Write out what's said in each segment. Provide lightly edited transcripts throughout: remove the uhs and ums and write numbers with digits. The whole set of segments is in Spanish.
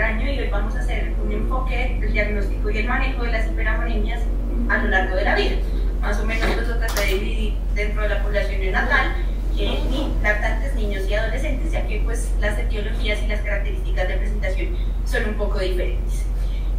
año y hoy vamos a hacer un enfoque del diagnóstico y el manejo de las hiperamonias a lo largo de la vida. Más o menos lo traté de dividir dentro de la población neonatal y lactantes, niños y adolescentes, ya que pues las etiologías y las características de presentación son un poco diferentes.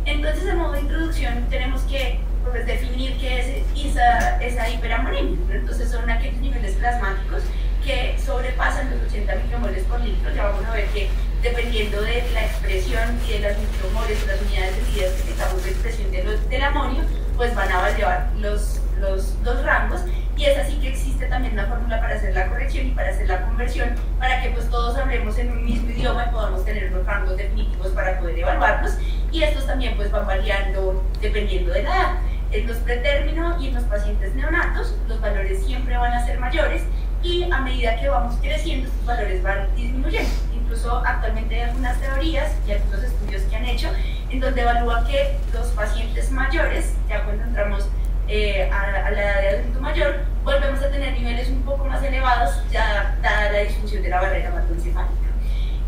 Entonces, a modo de introducción, tenemos que pues, definir qué es esa hiperamonemia. Entonces, son aquellos niveles plasmáticos que sobrepasan los 80 micromoles por litro. Ya vamos a ver que dependiendo de la expresión y de las micromoles o las unidades de medidas que tengamos de expresión del amonio, pues van a variar los dos rangos, y es así que existe también una fórmula para hacer la corrección y para hacer la conversión, para que pues todos hablemos en un mismo idioma y podamos tener los rangos definitivos para poder evaluarlos, y estos también pues van variando dependiendo de la edad. En los pretérmino y en los pacientes neonatos los valores siempre van a ser mayores, y a medida que vamos creciendo estos valores van disminuyendo. Incluso actualmente hay algunas teorías y algunos estudios que han hecho en donde evalúan que los pacientes mayores, ya cuando entramos a la edad de adulto mayor, volvemos a tener niveles un poco más elevados, ya dada la disfunción de la barrera hematoencefálica.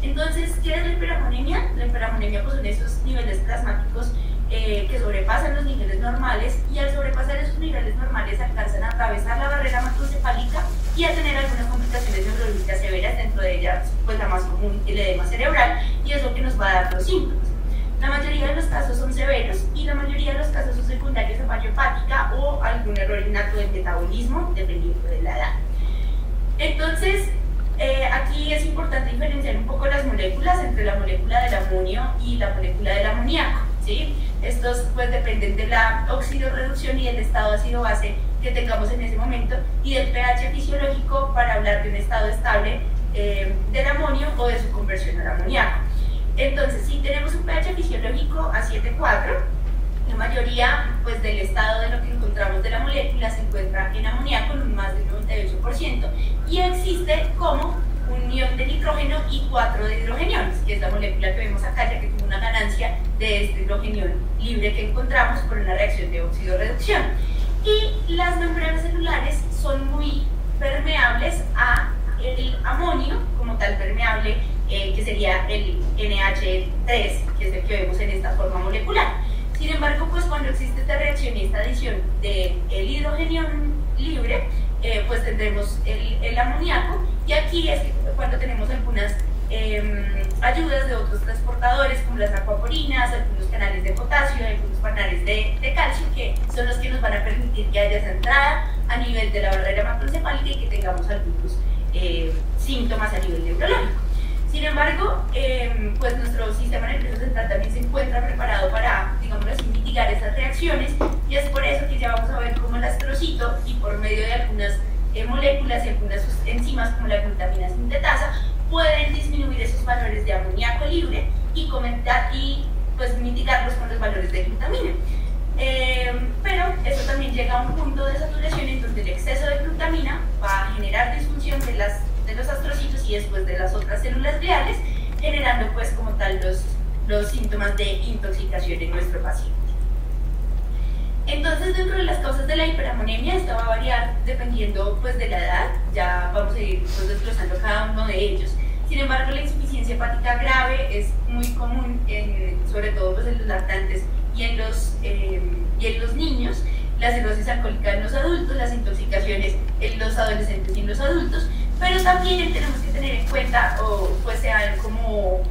Entonces, ¿qué es la hiperamonemia? La hiperamonemia pues, son esos niveles plasmáticos que sobrepasan los niveles normales, y al sobrepasar esos niveles normales alcanzan a atravesar la barrera hematoencefálica y a tener algunas complicaciones neurológicas severas, dentro de ellas pues, la más común, el edema cerebral, y es lo que nos va a dar los síntomas. La mayoría de los casos son severos y la mayoría de los casos son secundarios a falla hepática o algún error innato del metabolismo, dependiendo de la edad. Entonces, aquí es importante diferenciar un poco las moléculas entre la molécula del amonio y la molécula del amoníaco, ¿sí? Estos pues dependen de la oxidorreducción y del estado ácido-base que tengamos en ese momento, y del pH fisiológico para hablar de un estado estable del amonio o de su conversión al amoníaco. Entonces, si tenemos un pH fisiológico a 7,4, la mayoría pues, del estado de lo que encontramos de la molécula se encuentra en amoníaco, en un más del 98%, y existe como un ion de nitrógeno y 4 de hidrogeniones, que es la molécula que vemos acá, ya que tiene una ganancia de este hidrogenión libre que encontramos por una reacción de oxidorreducción. Y las membranas celulares son muy permeables a el amonio, como tal permeable, que sería el NH3, que es el que vemos en esta forma molecular. Sin embargo, pues cuando existe esta reacción y esta adición del hidrogenión libre, pues tendremos el amoníaco, y aquí es cuando tenemos algunas ayudas de otros transportadores como las acuaporinas, algunos canales de potasio, algunos canales de calcio, que son los que nos van a permitir que haya esa entrada a nivel de la barrera hematoencefálica y que tengamos algunos síntomas a nivel neurológico. Sin embargo, pues nuestro sistema nervioso central también se encuentra preparado para, digámoslo así, mitigar esas reacciones, y es por eso que ya vamos a ver cómo el astrocito, y por medio de algunas moléculas y algunas enzimas como la glutamina sintetasa, pueden disminuir esos valores de amoníaco libre y pues mitigarlos con los valores de glutamina. Pero eso también llega a un punto de saturación en donde el exceso de glutamina va a generar disfunción de los astrocitos y después de las otras células gliales, generando pues como tal los síntomas de intoxicación en nuestro paciente. Entonces, dentro de las causas de la hiperamonemia, esto va a variar dependiendo pues de la edad, ya vamos a ir pues, desglosando cada uno de ellos. Sin embargo, la insuficiencia hepática grave es muy común, sobre todo pues, en los lactantes y en los niños, la cirrosis alcohólica en los adultos, las intoxicaciones en los adolescentes y en los adultos, pero también tenemos que tener en cuenta, o pues se han como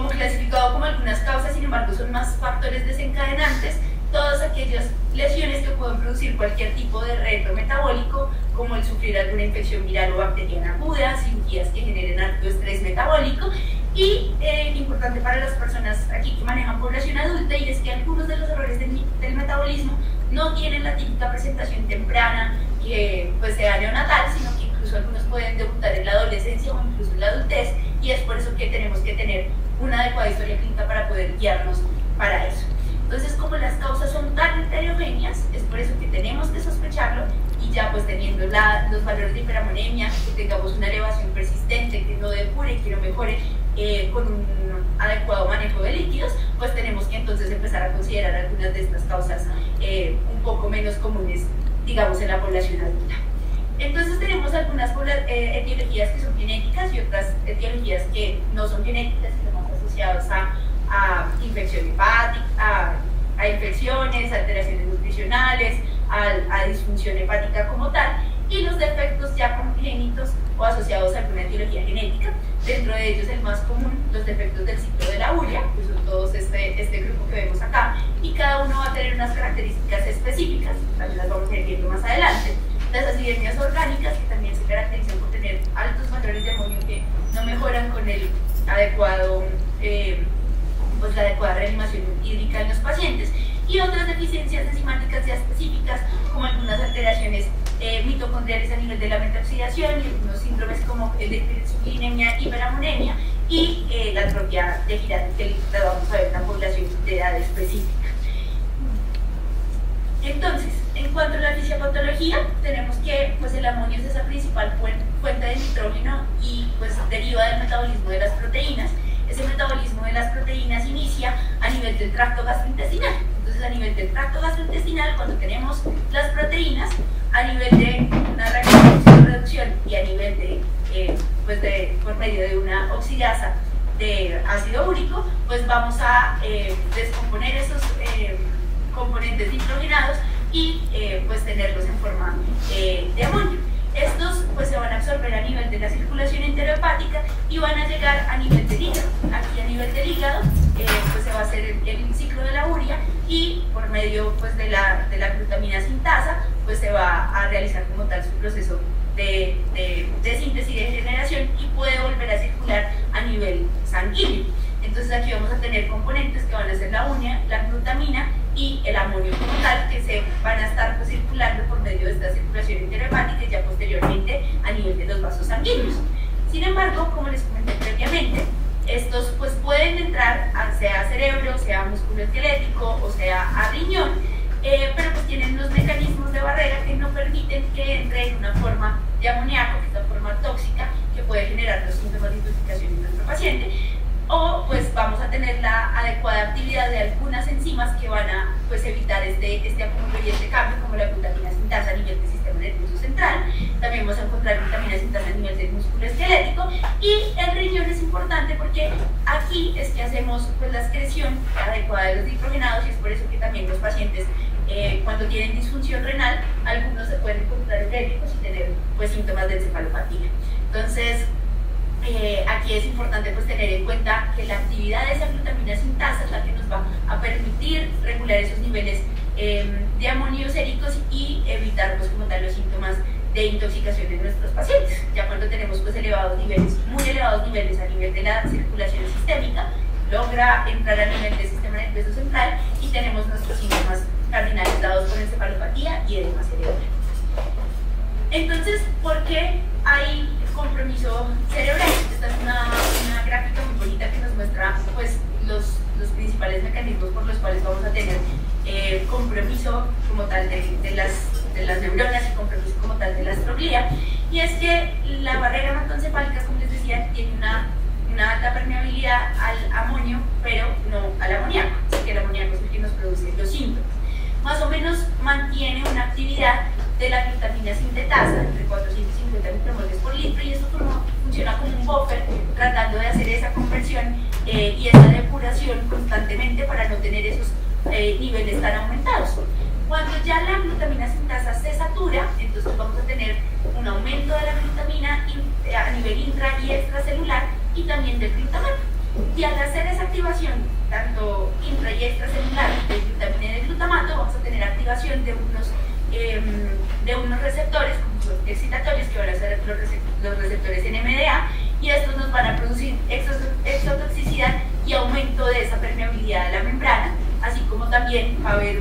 clasificado como algunas causas, sin embargo son más factores desencadenantes, todas aquellas lesiones que pueden producir cualquier tipo de reto metabólico, como el sufrir alguna infección viral o bacteriana aguda, cirugías que generen alto estrés metabólico, y importante para las personas aquí que manejan población adulta, y es que algunos de los errores del metabolismo no tienen la típica presentación temprana que pues sea neonatal, sino que incluso algunos pueden debutar en la adolescencia o incluso en la adultez, y es por eso que tenemos que tener una adecuada historia clínica para poder guiarnos para eso. Entonces, como las causas son tan heterogéneas, es por eso que tenemos que sospecharlo, y ya pues teniendo los valores de hiperamonemia, que tengamos una elevación persistente, que no depure, que no mejore con un adecuado manejo de líquidos, pues tenemos que entonces empezar a considerar algunas de estas causas un poco menos comunes, digamos, en la población adulta. Entonces tenemos algunas etiologías que son genéticas y otras etiologías que no son genéticas, sino más asociadas asociados a infección hepática, a infecciones, alteraciones nutricionales, a disfunción hepática como tal, y los defectos ya congénitos o asociados a alguna etiología genética. Dentro de ellos el más común, los defectos del ciclo de la urea, que son todos este grupo que vemos acá, y cada uno va a tener unas características específicas, también las vamos a ir viendo más adelante. Las acidemias orgánicas, que también se caracterizan por tener altos valores de amonio que no mejoran con el adecuado, pues la adecuada reanimación hídrica en los pacientes, y otras deficiencias enzimáticas ya específicas, como algunas alteraciones mitocondriales a nivel de la metaoxidación y algunos síndromes como el de hiperinsulinemia, hiperamonemia y la atrofia de Girardi, que la vamos a ver en una población de edad específica. Entonces, en cuanto a la fisiopatología, tenemos que pues, el amonio es esa principal fuente de nitrógeno y pues, deriva del metabolismo de las proteínas. Ese metabolismo de las proteínas inicia a nivel del tracto gastrointestinal. Entonces, a nivel del tracto gastrointestinal, cuando tenemos las proteínas, a nivel de una reacción y a nivel de, por medio de una oxidasa de ácido úrico, pues vamos a descomponer esos componentes nitrogenados y pues tenerlos en forma de amonio. Estos pues se van a absorber a nivel de la circulación enterohepática y van a llegar a nivel del hígado. Aquí a nivel del hígado pues se va a hacer el ciclo de la urea y por medio pues de la glutamina sintasa pues se va a realizar como tal su proceso de síntesis y de generación y puede volver a circular a nivel sanguíneo. Entonces aquí vamos a tener componentes que van a ser la urea, la glutamina y el amonio como tal, que se van a estar pues, circulando por medio de esta circulación enterohepática y ya posteriormente a nivel de los vasos sanguíneos. Sin embargo, como les comenté previamente, estos pues, pueden entrar sea a cerebro, sea a músculo esquelético o sea a riñón, pero pues tienen unos mecanismos de barrera que no permiten que entre en una forma de amoníaco, que es una forma tóxica que puede generar los síntomas de intoxicación en nuestro paciente, o pues vamos a tener la adecuada actividad de algunas enzimas que van a pues, evitar este acúmulo y este cambio, como la glutamina sintasa a nivel del sistema nervioso central. También vamos a encontrar glutamina sintasa a nivel del músculo esquelético, y el riñón es importante porque aquí es que hacemos pues, la excreción adecuada de los nitrogenados, y es por eso que también los pacientes cuando tienen disfunción renal, algunos se pueden encontrar urémicos y tener pues, síntomas de encefalopatía. Entonces, aquí es importante pues, tener en cuenta que la actividad de esa glutamina sintasa es la que nos va a permitir regular esos niveles de amonio séricos y evitar pues, como tal los síntomas de intoxicación en nuestros pacientes. Ya cuando tenemos pues, elevados niveles, muy elevados niveles a nivel de la circulación sistémica, logra entrar a nivel del sistema nervioso central y tenemos nuestros síntomas cardinales dados por encefalopatía y edema cerebral. Entonces, ¿por qué hay compromiso cerebral? Esta es una gráfica muy bonita que nos muestra pues, los principales mecanismos por los cuales vamos a tener compromiso como tal de las neuronas y compromiso como tal de la astroglía. Y es que la barrera hematoencefálica, como les decía, tiene una alta permeabilidad al amonio, pero no al amoníaco, así que el amoníaco es el que nos produce los síntomas. Más o menos mantiene una actividad de la glutamina sintetasa entre 450 micromoles por litro, y esto funciona como un buffer tratando de hacer esa conversión y esa depuración constantemente para no tener esos niveles tan aumentados. Cuando ya la glutamina sintasa se satura, entonces vamos a tener un aumento de la glutamina a nivel intra y extracelular y también del glutamato. Y al hacer esa activación, tanto intra y extracelular de glutamina y de glutamato, vamos a tener activación de unos receptores, como son excitatorios, que van a ser los receptores NMDA, y estos nos van a producir exotoxicidad y aumento de esa permeabilidad de la membrana, así como también va a haber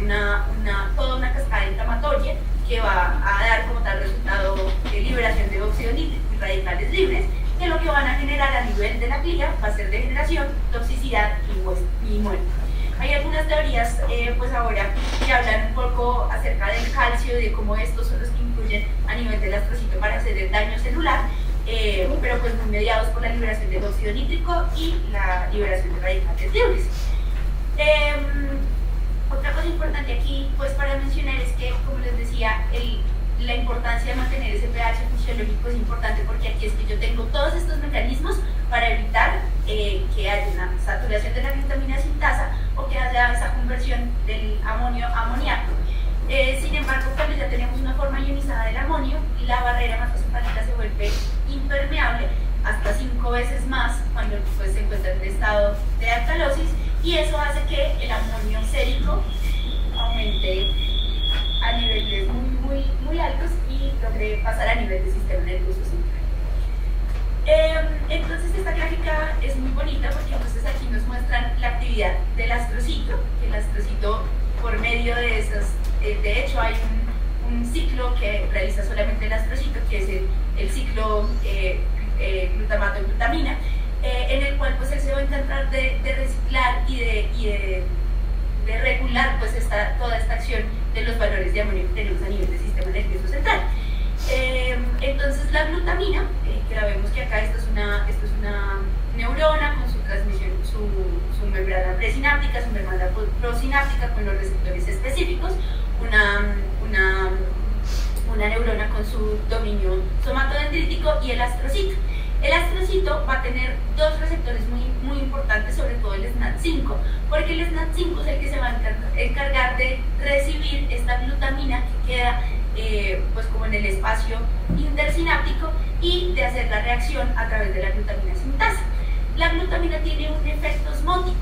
toda una cascada inflamatoria que va a dar como tal resultado de liberación de óxido nítrico y radicales libres, que lo que van a generar a nivel de la glía va a ser degeneración, toxicidad y muerte. Hay algunas teorías pues ahora que hablan un poco acerca del calcio y de cómo estos son los que influyen a nivel del astrocito para hacer el daño celular, pero pues muy mediados por la liberación del óxido nítrico y la liberación de radicales libres. Otra cosa importante aquí pues para mencionar es que, como les decía, la importancia de mantener ese pH fisiológico es importante, porque aquí es que yo tengo todos estos mecanismos para evitar que haya una saturación de la glutamina sintasa o que haya esa conversión del amonio a amoníaco. Sin embargo, cuando ya tenemos una forma ionizada del amonio, la barrera hematoencefálica se vuelve impermeable hasta 5 veces más cuando pues, se encuentra en un estado de alcalosis, y eso hace que el amonio sérico aumente a niveles muy altos y logre pasar a nivel del sistema nervioso central. Entonces esta gráfica es muy bonita porque entonces aquí nos muestran la actividad del astrocito, que el astrocito por medio de esas, de hecho hay un ciclo que realiza solamente el astrocito, que es el ciclo glutamato y glutamina, en el cual pues él se va a encargar de reciclar y de regular pues toda esta acción de los valores de amonio que tenemos a nivel del sistema nervioso central. Entonces la glutamina, que la vemos que acá esto es una neurona con su transmisión, su membrana presináptica, su membrana prosináptica con los receptores específicos, una neurona con su dominio somatodendrítico, y el astrocito. El astrocito va a tener 2 receptores muy importantes, sobre todo el SNAT5, porque el SNAT5 es el que se va a encargar de recibir esta glutamina que queda pues como en el espacio intersináptico y de hacer la reacción a través de la glutamina sintasa. La glutamina tiene un efecto osmótico,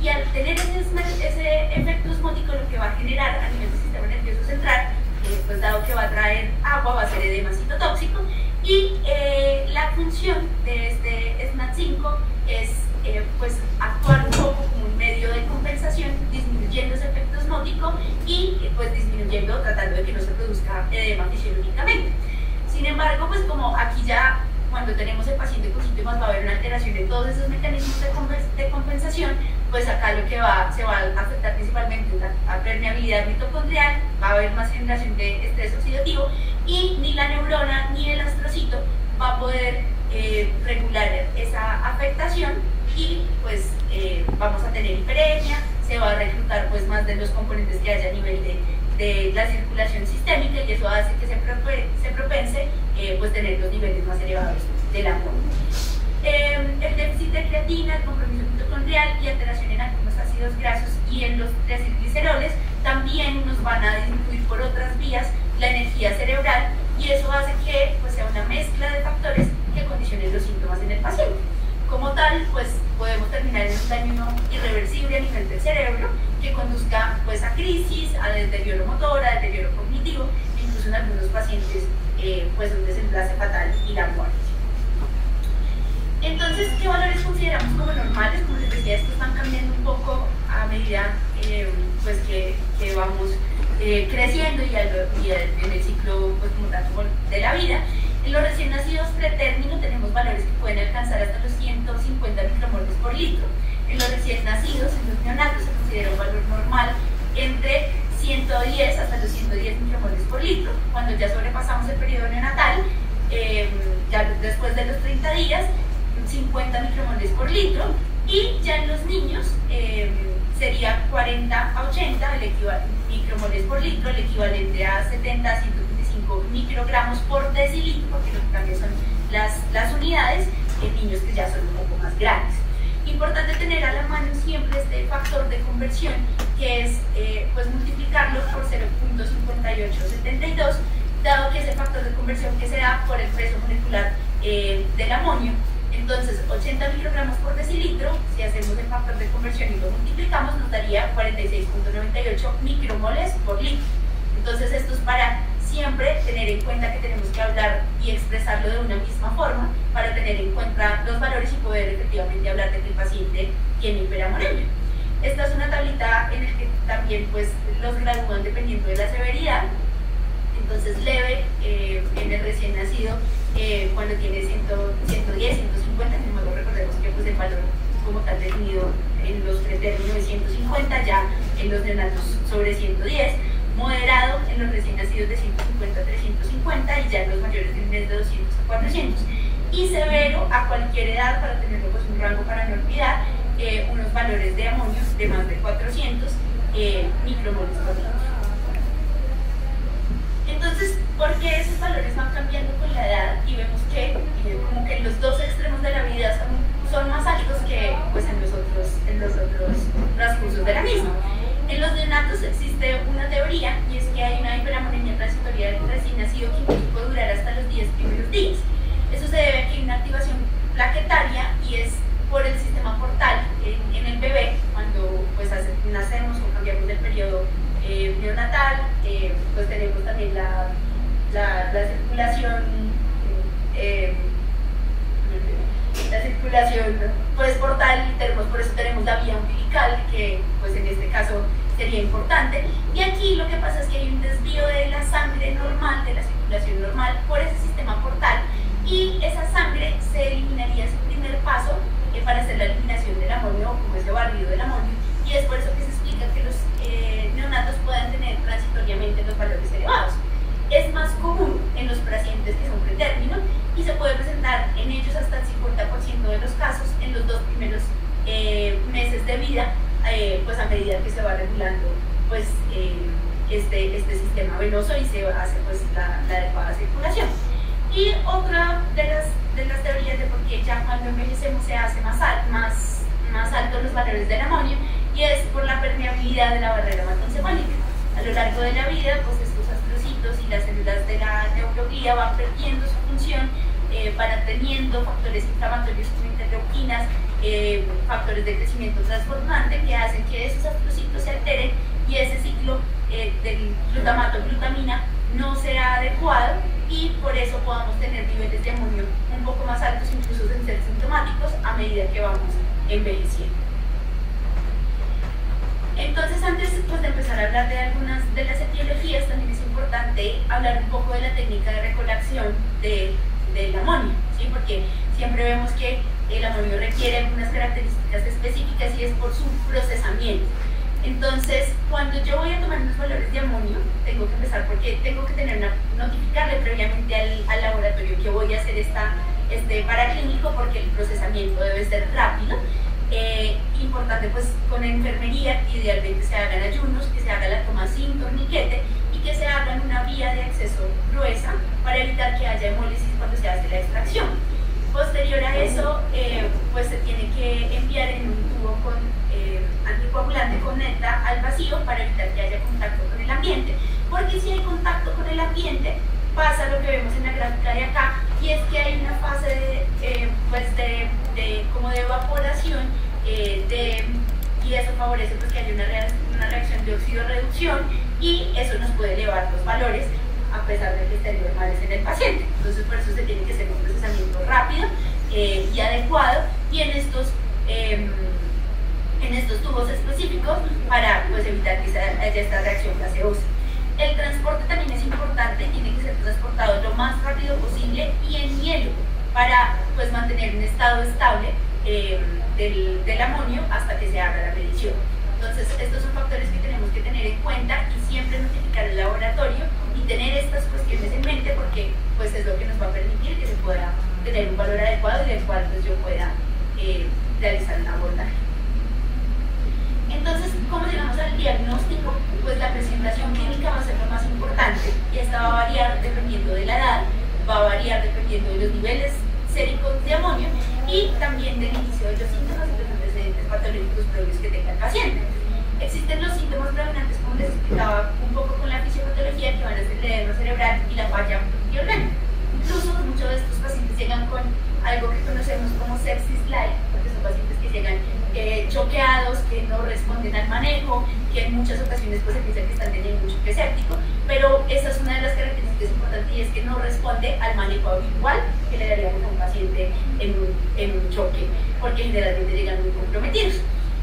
y al tener ese efecto osmótico, lo que va a generar a nivel del sistema nervioso central, pues dado que va a traer agua, va a ser edema citotóxico, y la función de este SNAT5 es pues actuar un poco como un medio de compensación, disminuyendo ese efecto osmótico y pues disminuyendo, tratando de que no se produzca edema fisiológicamente. Sin embargo, pues como aquí ya cuando tenemos el paciente con síntomas va a haber una alteración en todos esos mecanismos de compensación, pues acá lo que se va a afectar principalmente la permeabilidad mitocondrial, va a haber más generación de estrés oxidativo, y ni la neurona ni el astrocito va a poder regular esa afectación, y pues vamos a tener hiperemia, se va a reclutar pues más de los componentes que haya a nivel de la circulación sistémica, y eso hace que se propense pues tener los niveles más elevados del amonio. El déficit de creatina, el compromiso mitocondrial y alteración en algunos ácidos grasos y en los triacilgliceroles también nos van a disminuir por otras vías la energía cerebral, y eso hace que pues, sea una mezcla de factores que condicionen los síntomas en el paciente. Como tal, pues podemos terminar en un daño irreversible a nivel del cerebro que conduzca pues, a crisis, a deterioro motor, a deterioro cognitivo, incluso en algunos pacientes pues un desenlace fatal y la muerte. Entonces, ¿qué valores consideramos como normales? Como les decía, estos van cambiando un poco a medida pues que vamos creciendo y en el ciclo pues, como tal, como de la vida. En los recién nacidos pretérmino tenemos valores que pueden alcanzar hasta los 150 micromoles por litro. En los recién nacidos, en los neonatos, se considera un valor normal entre 110 hasta los 110 micromoles por litro. Cuando ya sobrepasamos el periodo neonatal, ya después de los 30 días, 50 micromoles por litro, y ya en los niños sería 40 a 80 micromoles por litro, el equivalente a 70 a 125 microgramos por decilitro, porque lo que cambian son las unidades en niños que ya son un poco más grandes. Importante tener a la mano siempre este factor de conversión, que es pues multiplicarlo por 0.5872, dado que es el factor de conversión que se da por el peso molecular del amonio. Entonces, 80 microgramos por decilitro, si hacemos el factor de conversión y lo multiplicamos, nos daría 46.98 micromoles por litro. Entonces, esto es para siempre tener en cuenta que tenemos que hablar y expresarlo de una misma forma para tener en cuenta los valores y poder efectivamente hablar de que el paciente tiene hiperamonemia. Esta es una tablita en la que también pues, los gradúan dependiendo de la severidad. Entonces, leve en el recién nacido, cuando tiene 110, 150, sin embargo recordemos que pues, el valor como tal definido en los pretérminos de 150, ya en los neonatos sobre 110, moderado en los recién nacidos de 150 a 350 y ya en los mayores de 200 a 400, y severo a cualquier edad, para tenerlo pues, un rango para no olvidar, unos valores de amonio de más de 400 micromoles por litro. Entonces, ¿por qué esos valores van cambiando con la edad? Y vemos que como que los dos extremos de la vida son más altos que pues, en los existe una teoría, y es que hay una hiperamonemia transitoria del recién nacido que incluso puede durar hasta los 10 primeros días. Eso se debe a que hay una activación plaquetaria y es por el sistema portal en el bebé. Cuando pues nacemos o cambiamos del periodo neonatal, pues tenemos también la circulación pues portal, por eso tenemos la vía umbilical, que pues en este caso sería importante. Y aquí lo que pasa es que hay un desvío de la sangre normal, de la circulación normal, por ese sistema portal, y esa sangre se eliminaría ese primer paso para hacer la eliminación del amonio, como ese barrido del amonio, y es por eso que se explica que los neonatos puedan tener transitoriamente los valores elevados. Es más común en los pacientes que son pretérmino y se puede presentar en ellos hasta el 50% de los casos en los 2 primeros meses de vida, pues a medida que se va regulando pues, este sistema venoso y se hace pues, la adecuada circulación. Y otra de las teorías de por qué ya cuando envejecemos se hace más altos los valores del amonio, y es por la permeabilidad de la barrera hematoencefálica. A lo largo de la vida, pues estos astrocitos y las células de la neuroglía van perdiendo su función, van teniendo factores inflamatorios como interleuquinas, factores de crecimiento transformante que hacen que esos astrocitos se alteren y ese ciclo del glutamato-glutamina no sea adecuado, y por eso podamos tener niveles de amonio un poco más altos, incluso sin ser sintomáticos, a medida que vamos envejeciendo. Entonces, antes pues, de empezar a hablar de algunas de las etiologías, también es importante hablar un poco de la técnica de recolección del amonio, ¿sí? Porque siempre vemos que el amonio requiere algunas características específicas y es por su procesamiento. Entonces, cuando yo voy a tomar unos valores de amonio, tengo que empezar porque tengo que notificarle previamente al laboratorio que voy a hacer este paraclínico, porque el procesamiento debe ser rápido. Importante pues con enfermería, idealmente se hagan ayunos, que se haga la toma sin torniquete y que se haga en una vía de acceso gruesa para evitar que haya hemólisis cuando se hace la extracción. Posterior a eso, pues se tiene que enviar en un tubo con anticoagulante con neta al vacío para evitar que haya contacto con el ambiente, porque si hay contacto con el ambiente pasa lo que vemos en la gráfica de acá, y es que hay una fase como de evaporación, y eso favorece pues, que haya una reacción de oxidorreducción, y eso nos puede elevar los valores a pesar de que estén normales en el paciente. Entonces por eso se tiene que hacer un procesamiento rápido y adecuado, y en estos tubos específicos para pues, evitar que haya esta reacción gaseosa. El transporte también es importante, tiene que ser transportado lo más rápido posible y en hielo para pues, mantener un estado estable del amonio hasta que se haga la medición. Entonces, estos son factores que tenemos que tener en cuenta y siempre notificar al laboratorio y tener estas cuestiones en mente, porque pues, es lo que nos va a permitir que se pueda tener un valor adecuado y del cual pues, yo pueda realizar un abordaje. Entonces, ¿cómo llegamos al diagnóstico? Pues la presentación clínica va a ser lo más importante, y esta va a variar dependiendo de la edad, va a variar dependiendo de los niveles séricos de amonio y también del inicio de los síntomas y los antecedentes patológicos previos que tenga el paciente. Existen los síntomas predominantes, como les explicaba un poco con la fisiopatología, que van a ser el edema cerebral y la falla orgánica. Incluso muchos de estos pacientes llegan con algo que conocemos como sepsis light, porque son pacientes que llegan choqueados, que no responden al manejo, que en muchas ocasiones pues, se piensa que están teniendo un choque séptico, pero esa es una de las características importantes, y es que no responde al manejo habitual que le daríamos a un paciente en un choque, porque generalmente llegan muy comprometidos.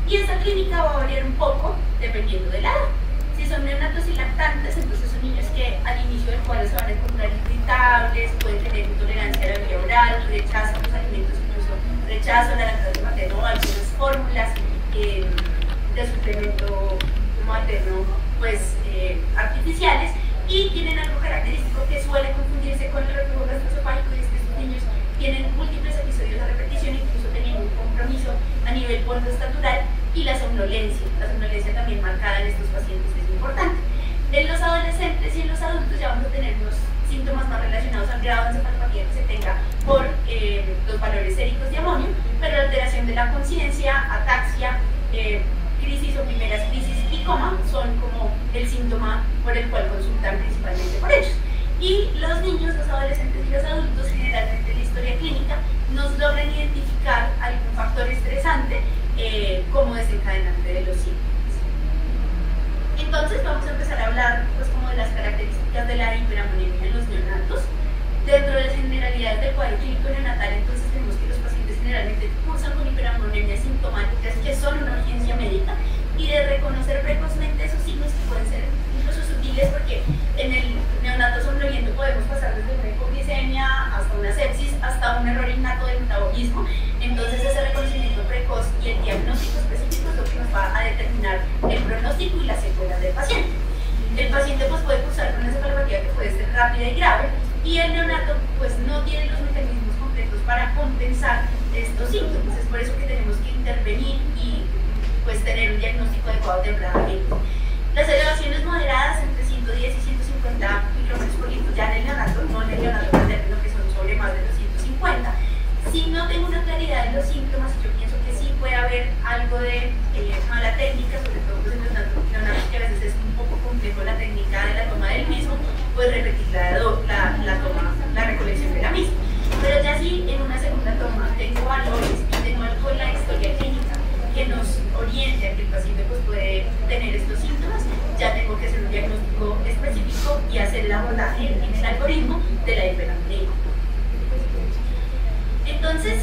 Y esta clínica va a variar un poco dependiendo de la edad. Si son neonatos y lactantes, entonces son niños que al inicio del cual se van a encontrar irritables, pueden tener intolerancia a la vía oral, rechazo a los alimentos, incluso rechazo a la lactancia materna o algunas fórmulas de suplemento materno pues, artificiales, y tienen algo característico que suele confundirse con el reflujo gastroesofágico, y es que estos niños tienen múltiples episodios de repetición, incluso teniendo un compromiso a nivel portoestatural, y la somnolencia también marcada en estos pacientes es importante. En los adolescentes y en los adultos ya vamos a tener unos síntomas más relacionados al grado de encefalopatía que se tenga por los valores séricos de amonio, pero la alteración de la conciencia, ataxia, crisis o primeras crisis y coma son como por el cual consultan principalmente por ellos. Y los niños, los adolescentes y los adultos, generalmente en la historia clínica, nos logran identificar algún factor estresante como desencadenante de los síntomas. Entonces vamos a empezar a hablar pues, como de las características de la hiperamonemia en los neonatos. Dentro de las generalidades del cuadro clínico neonatal, entonces tenemos que los pacientes generalmente cursan con hiperamonemia sintomáticas que son una urgencia médica, y de reconocer precozmente esos signos que pueden ser incluso sutiles, porque en el neonato somnoliento podemos pasar desde una hipoglicemia hasta una sepsis, hasta un error innato del metabolismo. Entonces ese reconocimiento precoz y el diagnóstico específico es lo que nos va a determinar el pronóstico y las secuelas del paciente. El paciente pues, puede cursar con una encefalopatía que puede ser rápida y grave, y el neonato pues, no tiene los mecanismos completos para compensar estos síntomas. Es por eso que tenemos que intervenir y pues, tener un diagnóstico adecuado tempranamente. Las elevaciones moderadas entre 110 y 150 micrómetros por litro ya en el neonato, no en el neonato materno, que son sobre más de los 150. Si no tengo una claridad de los síntomas, yo pienso que sí puede haber algo de mala técnica, sobre todo pues, en los neonatos, que a veces es un poco complejo la técnica de la toma del mismo, pues repetir la recolección de la misma. Pero ya si en una segunda toma tengo valores y tengo algo en la historia clínica que nos oriente a que el paciente pues, puede tener estos síntomas, ya tengo que hacer un diagnóstico específico y hacer el abordaje en el algoritmo de la hiperamonemia. Entonces,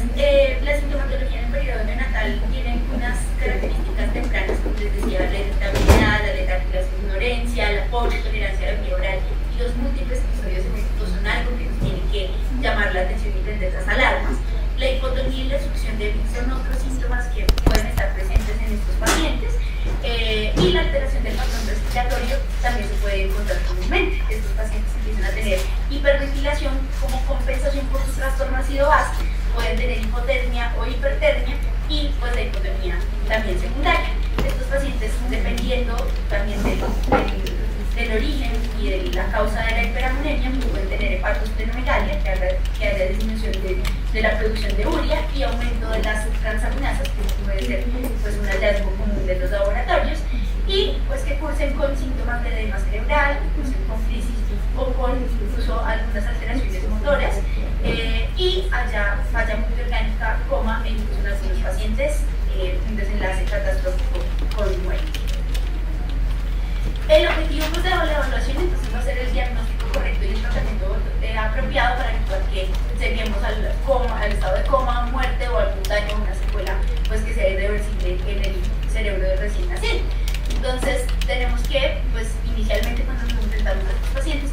la sintomatología en el periodo neonatal tiene unas características tempranas, como les decía, la irritabilidad, la letargia, la somnolencia, la pobre tolerancia a la vía oral, y los múltiples episodios eméticos son algo que nos tiene que llamar la atención y prender las alarmas. La hipotonía y la succión débil son otros síntomas que pueden estar presentes en estos pacientes, y la alteración del patrón respiratorio también se puede encontrar comúnmente. Estos pacientes empiezan a tener hiperventilación como compensación por su trastorno ácido base, pueden tener hipotermia o hipertermia, y pues la hipotonía también secundaria. Estos pacientes, dependiendo también del origen y de la causa de la hiperamonemia, pueden tener hepatosplenomegalia, que haya disminución de la producción de urea y aumento de las transaminasas, que puede ser pues, un hallazgo común de los laboratorios, y pues que cursen con síntomas de edema cerebral, cursen con crisis o con incluso algunas alteraciones motoras, y haya falla multiorgánica, coma, e incluso en algunos pacientes un desenlace catastrófico con muerte. El objetivo pues, de la evaluación entonces va a ser el diagnóstico correcto y el tratamiento apropiado para evitar que lleguemos al estado de coma, muerte o algún daño o una secuela pues, que sea irreversible en el cerebro del recién nacido. Entonces tenemos que, pues inicialmente cuando nos enfrentamos a estos pacientes,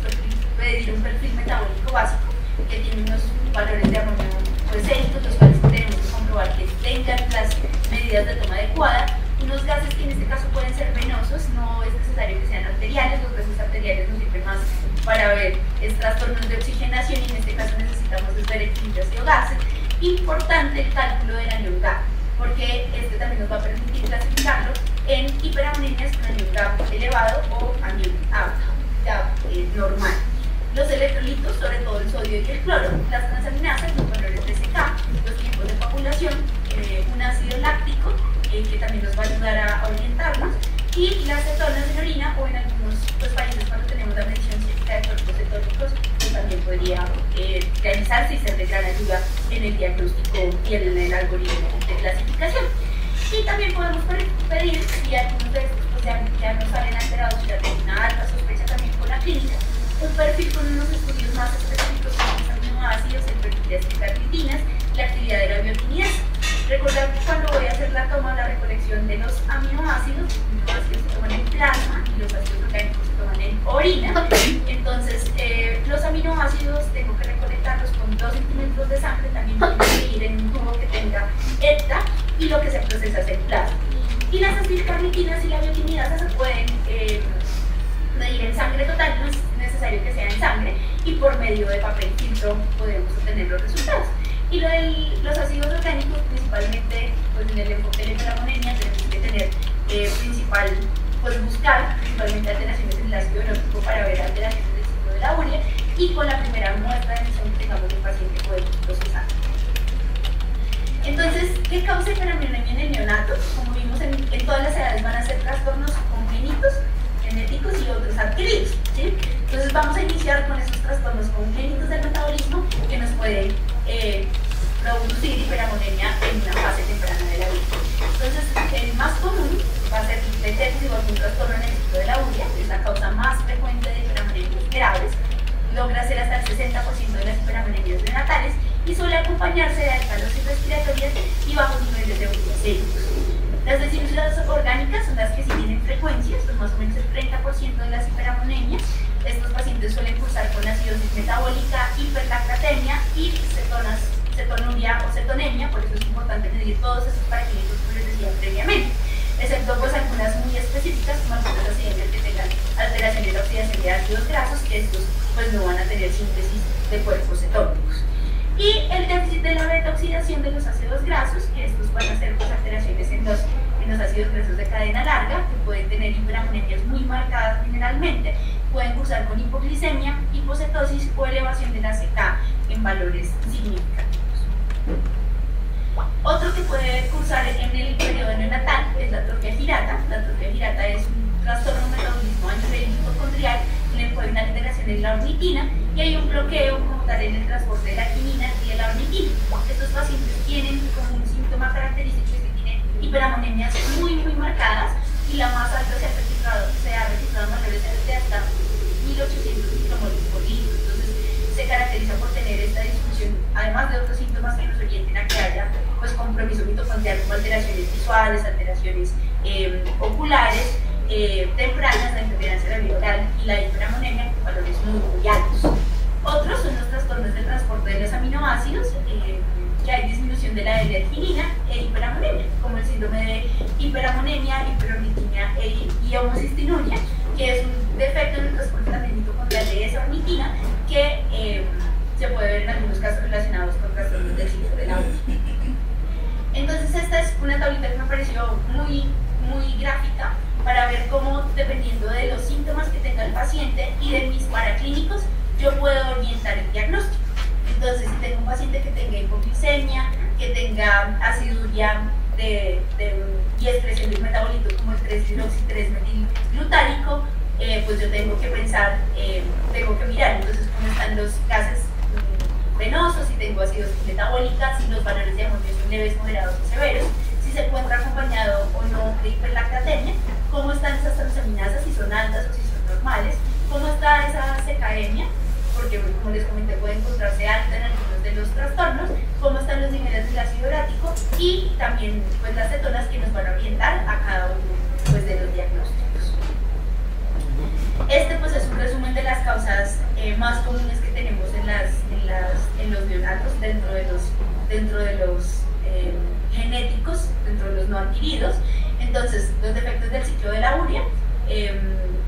pedir un perfil metabólico básico que tiene unos valores de amonio pues, éticos, los cuales tenemos que comprobar que tengan las medidas de toma adecuada. Unos gases que en este caso pueden ser venosos, no es necesario que sean arteriales. Los gases arteriales nos sirven más para ver trastornos de oxigenación, y en este caso necesitamos ver equilibrios y gases. Importante el cálculo del anión GAP, porque este también nos va a permitir clasificarlo en hiperamonias con anión GAP elevado o anión GAP normal. Los electrolitos, sobre todo el sodio y el cloro, las transaminasas, los valores de SK, los tiempos de coagulación, un ácido láctico que también nos va a ayudar a orientarnos, y las cetonas en orina, o en algunos países cuando tenemos la medición científica de cuerpos cetónicos, pues también podría realizarse y ser de gran ayuda en el diagnóstico y en el algoritmo de clasificación. Y también podemos pedir, si algunos de estos pues, ya no salen alterados, ya tienen una alta sospecha también con la clínica, un perfil con unos estudios más específicos como los aminoácidos, el perfil de acetaglutinas, la actividad de la biotinidad. Recordar que cuando voy a hacer la toma o la recolección de los aminoácidos se toman en plasma y los ácidos orgánicos se toman en orina. Entonces, los aminoácidos tengo que recolectarlos con 2 centímetros de sangre, también tienen que ir en un tubo que tenga ETA, y lo que se procesa es en plasma. Y las acetilcarnitinas y la biotinidasa se pueden medir en sangre total, no es necesario que sea en sangre, y por medio de papel filtro podemos obtener los resultados. Y lo de los ácidos orgánicos, principalmente pues, en el enfoque de la hiperamonemia, tenemos que tener buscar principalmente alteraciones en el ácido biológico para ver alteraciones del ciclo de la urea, y con la primera muestra de emisión que tengamos del paciente podemos procesar. Entonces, ¿qué causa hiperamonemia en el neonato? Como vimos, en todas las edades van a ser trastornos congénitos, genéticos y otros adquiridos, ¿sí? Entonces vamos a iniciar con esos trastornos congénitos del metabolismo que nos pueden producir hiperamonemia en una fase temprana de la vida. Entonces, el más común va a ser el déficit o algún trastorno en el ciclo de la urea, que es la causa más frecuente de hiperamoniemias graves, logra ser hasta el 60% de las hiperamoniemias neonatales y suele acompañarse de alcalosis respiratorias y bajos niveles de urea séricos. Las desinusias orgánicas son las que sí tienen frecuencia, son más o menos el 30% de las hiperamonemias. Estos pacientes suelen cursar con acidosis metabólica, hiperlactatemia y cetonuria o cetonemia, por eso es importante medir todos esos paraquímicos que les decía previamente, excepto pues algunas muy específicas como algunas acidemias que tengan alteraciones de oxidación de ácidos grasos, que estos pues no van a tener síntesis de cuerpos cetónicos. Y el déficit de la beta-oxidación de los ácidos grasos, que estos van a ser pues, alteraciones en los ácidos grasos de cadena larga, que pueden tener hiperamonemias muy marcadas generalmente, pueden cursar con hipoglicemia, hipocetosis o elevación de la CK en valores significativos. Otro que puede cursar en el periodo neonatal es la atrofia girata. La atrofia girata es un trastorno de metabolismo a nivel mitocondrial en el cual hay una alteración en la ornitina y hay un bloqueo como tal en el transporte de la quinina y de la ornitina. Estos pacientes tienen como un síntoma característico que tienen hiperamonemias muy marcadas y la más alta se ha registrado en valores de hasta 1800 micromoles por litro. Entonces se caracteriza por tener esta disfunción, además de otros síntomas que nos orienten a que haya pues, compromiso mitocondrial como alteraciones visuales, alteraciones oculares, tempranas, la intolerancia a la vía oral y la hiperamonemia con valores muy altos. Otros son los trastornos del transporte de los aminoácidos, que hay disminución de la L-arginina e hiperamonemia, como el síndrome de hiperamonemia, hiperornitina y homocistinuria, que es un defecto en el transporte también mitocondrial de esa ornitina que se puede ver en algunos casos relacionados con trastornos del ciclo de la urea. Entonces esta es una tablita que me pareció muy gráfica para ver cómo, dependiendo de los síntomas que tenga el paciente y de mis paraclínicos, yo puedo orientar el diagnóstico. Entonces, si tengo un paciente que tenga hipoglicemia, que tenga aciduria y excreción de un metabolito como el 3-hidroxi-3-metilglutárico, pues yo tengo que pensar, tengo que mirar entonces cómo están los gases venosos, si tengo acidosis metabólica, si los valores de amonio son leves, moderados o severos, si se encuentra acompañado o no de hiperlactatemia, cómo están esas transaminasas, si son altas o si son normales, cómo está esa secaemia, porque como les comenté puede encontrarse alta en algunos de los trastornos, cómo están los niveles del ácido urático y también pues, las cetonas que nos van a orientar a cada uno pues, de los diagnósticos. Este pues, es un resumen de las causas más comunes que tenemos en los neonatos dentro de los genéticos, dentro de los no adquiridos. Entonces, los defectos del ciclo de la urea,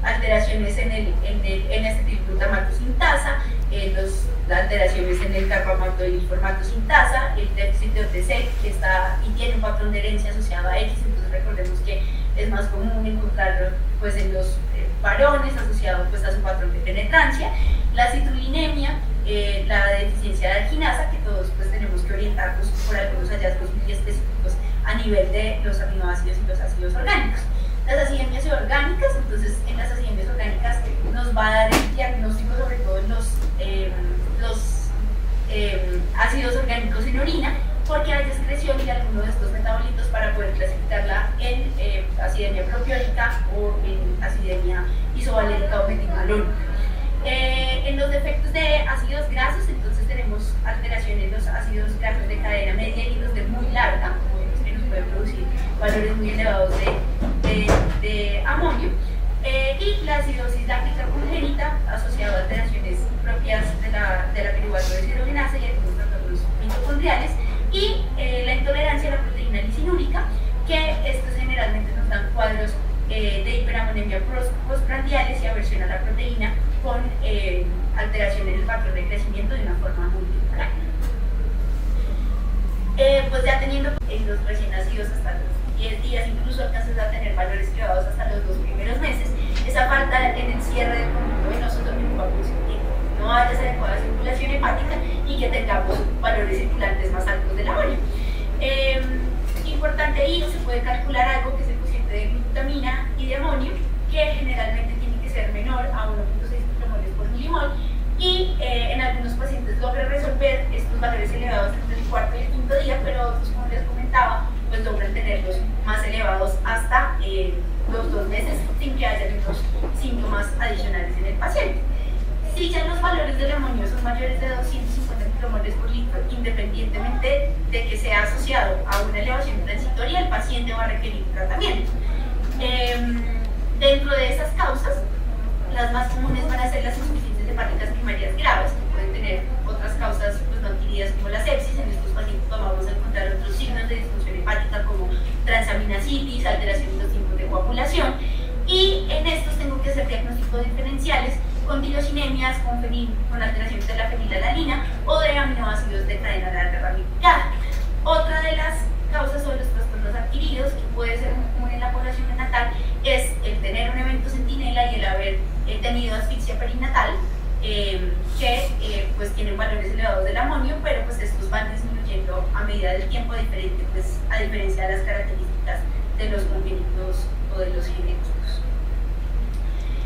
alteraciones en N-acetilglutamato sintasa, las alteraciones en el carbamato y formato sintasa, el déficit de OTC que está y tiene un patrón de herencia asociado a X, entonces recordemos que es más común encontrarlo pues, en los varones asociado pues, a su patrón de penetrancia, la citrullinemia, la deficiencia de alginasa, que todos pues, tenemos que orientarnos por algunos hallazgos muy específicos a nivel de los aminoácidos y los ácidos orgánicos. Las acidemias orgánicas, entonces en las acidemias orgánicas nos va a dar el diagnóstico sobre todo en los ácidos orgánicos en orina, porque hay excreción de alguno de estos metabolitos para poder clasificarla en acidemia propiónica o en acidemia isovalérica o metimalónica. En los defectos de ácidos grasos, entonces tenemos alteraciones en los ácidos grasos de cadena media y los de muy larga, que nos pueden producir valores muy elevados de amonio, y la acidosis láctica congénita asociada a alteraciones propias de la piruvato deshidrogenasa y algunos trastornos mitocondriales, y la intolerancia a la proteína lisinúrica, que estos generalmente nos dan cuadros de hiperamonemia postprandiales y aversión a la proteína con alteraciones en el patrón de crecimiento de una forma muy bipolar. Pues ya teniendo en los recién nacidos hasta los 10 días, incluso alcanzas a tener valores elevados hasta los 2 primeros meses, esa falta en el cierre del conducto venoso también va a producir que no haya esa adecuada circulación hepática y que tengamos valores circulantes más altos de la orina. Importante, y se puede calcular algo que es el cociente de glutamina y de amonio, que generalmente tiene que ser ser menor a 1.6 micromoles por milimol, y en algunos pacientes logra resolver estos valores elevados entre el cuarto y el quinto día, pero otros, como les comentaba, pues logran tenerlos más elevados hasta los 2 meses sin que haya otros síntomas adicionales en el paciente. Si ya los valores del amonio son mayores de 250 micromoles por litro, independientemente de que sea asociado a una elevación transitoria, el paciente va a requerir tratamiento. Dentro de esas causas, las más comunes van a ser las insuficiencias hepáticas primarias graves, que pueden tener otras causas pues, no adquiridas como la sepsis. En estos pacientes vamos a encontrar otros signos de disfunción hepática como transaminasitis, alteración de los tiempos de coagulación, y en estos tengo que hacer diagnósticos diferenciales con tirosinemias, con alteraciones de la fenilalanina o de aminoácidos de cadena larga ramificada. Otra de las causas o de los trastornos adquiridos que puede ser muy común en la población neonatal es el tener un evento centinela y el haber tenido asfixia perinatal, que pues tienen valores elevados del amonio, pero pues estos van disminuyendo a medida del tiempo, pues, a diferencia de las características de los congénitos o de los genéticos.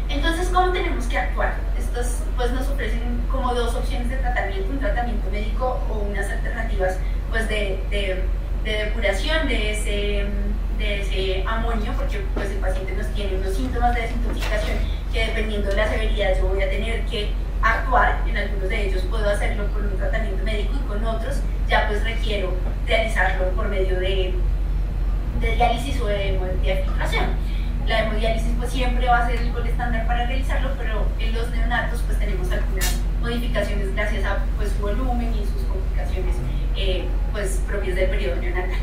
Entonces, ¿cómo tenemos que actuar? Estos pues, nos ofrecen como 2 opciones de tratamiento, un tratamiento médico o unas alternativas pues, de depuración de ese amonio, porque pues, el paciente nos tiene unos síntomas de desintoxicación que dependiendo de la severidad yo voy a tener que actuar. En algunos de ellos puedo hacerlo con un tratamiento médico y con otros ya pues requiero realizarlo por medio de diálisis o de hemodiálise de filtración. La hemodiálisis pues siempre va a ser el gol estándar para realizarlo, pero en los neonatos pues tenemos algunas modificaciones gracias a pues, su volumen y sus complicaciones pues, propias del periodo neonatal.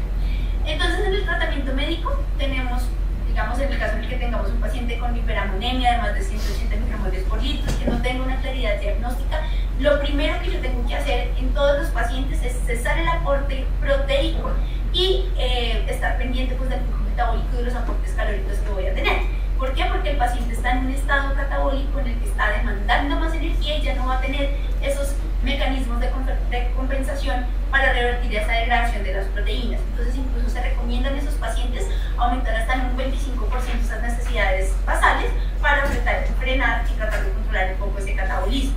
Entonces en el tratamiento médico tenemos, digamos en el caso en el que tengamos un paciente con hiperamonemia de más de 180 micromoles por litro, que no tenga una claridad diagnóstica, lo primero que yo tengo que hacer en todos los pacientes es cesar el aporte proteico y estar pendiente pues, del flujo metabólico y de los aportes calóricos que voy a tener. ¿Por qué? Porque el paciente está en un estado catabólico en el que está demandando más energía y ya no va a tener esos mecanismos de compensación para revertir esa degradación de las proteínas. Entonces incluso se recomiendan en esos pacientes aumentar hasta en un 25% esas necesidades basales para frenar y tratar de controlar un poco ese catabolismo.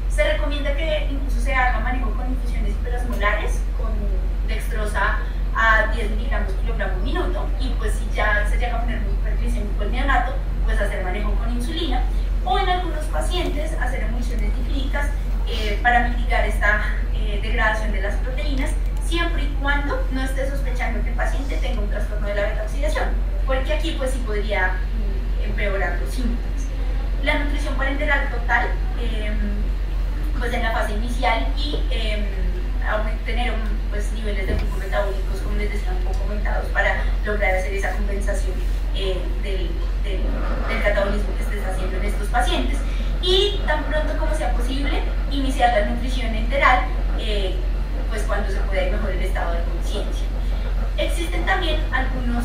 Se recomienda que incluso se haga manejo con infusiones hiperosmolares, con dextrosa a 10 miligramos kilogramo minuto, y pues si ya se llega a poner muy hiperglicémico el neonato, pues hacer manejo con insulina, o en algunos pacientes hacer emulsiones difílicas para mitigar esta degradación de las proteínas, siempre y cuando no esté sospechando que el paciente tenga un trastorno de la beta-oxidación, porque aquí pues sí podría empeorar los síntomas. La nutrición parenteral total, pues en la fase inicial, y tener pues, niveles de flujo metabólicos, como les decía, un poco aumentados para lograr hacer esa compensación del catabolismo que se está haciendo en estos pacientes, y tan pronto como sea posible iniciar la nutrición enteral pues cuando se pueda ir mejor el estado de conciencia. Existen también algunos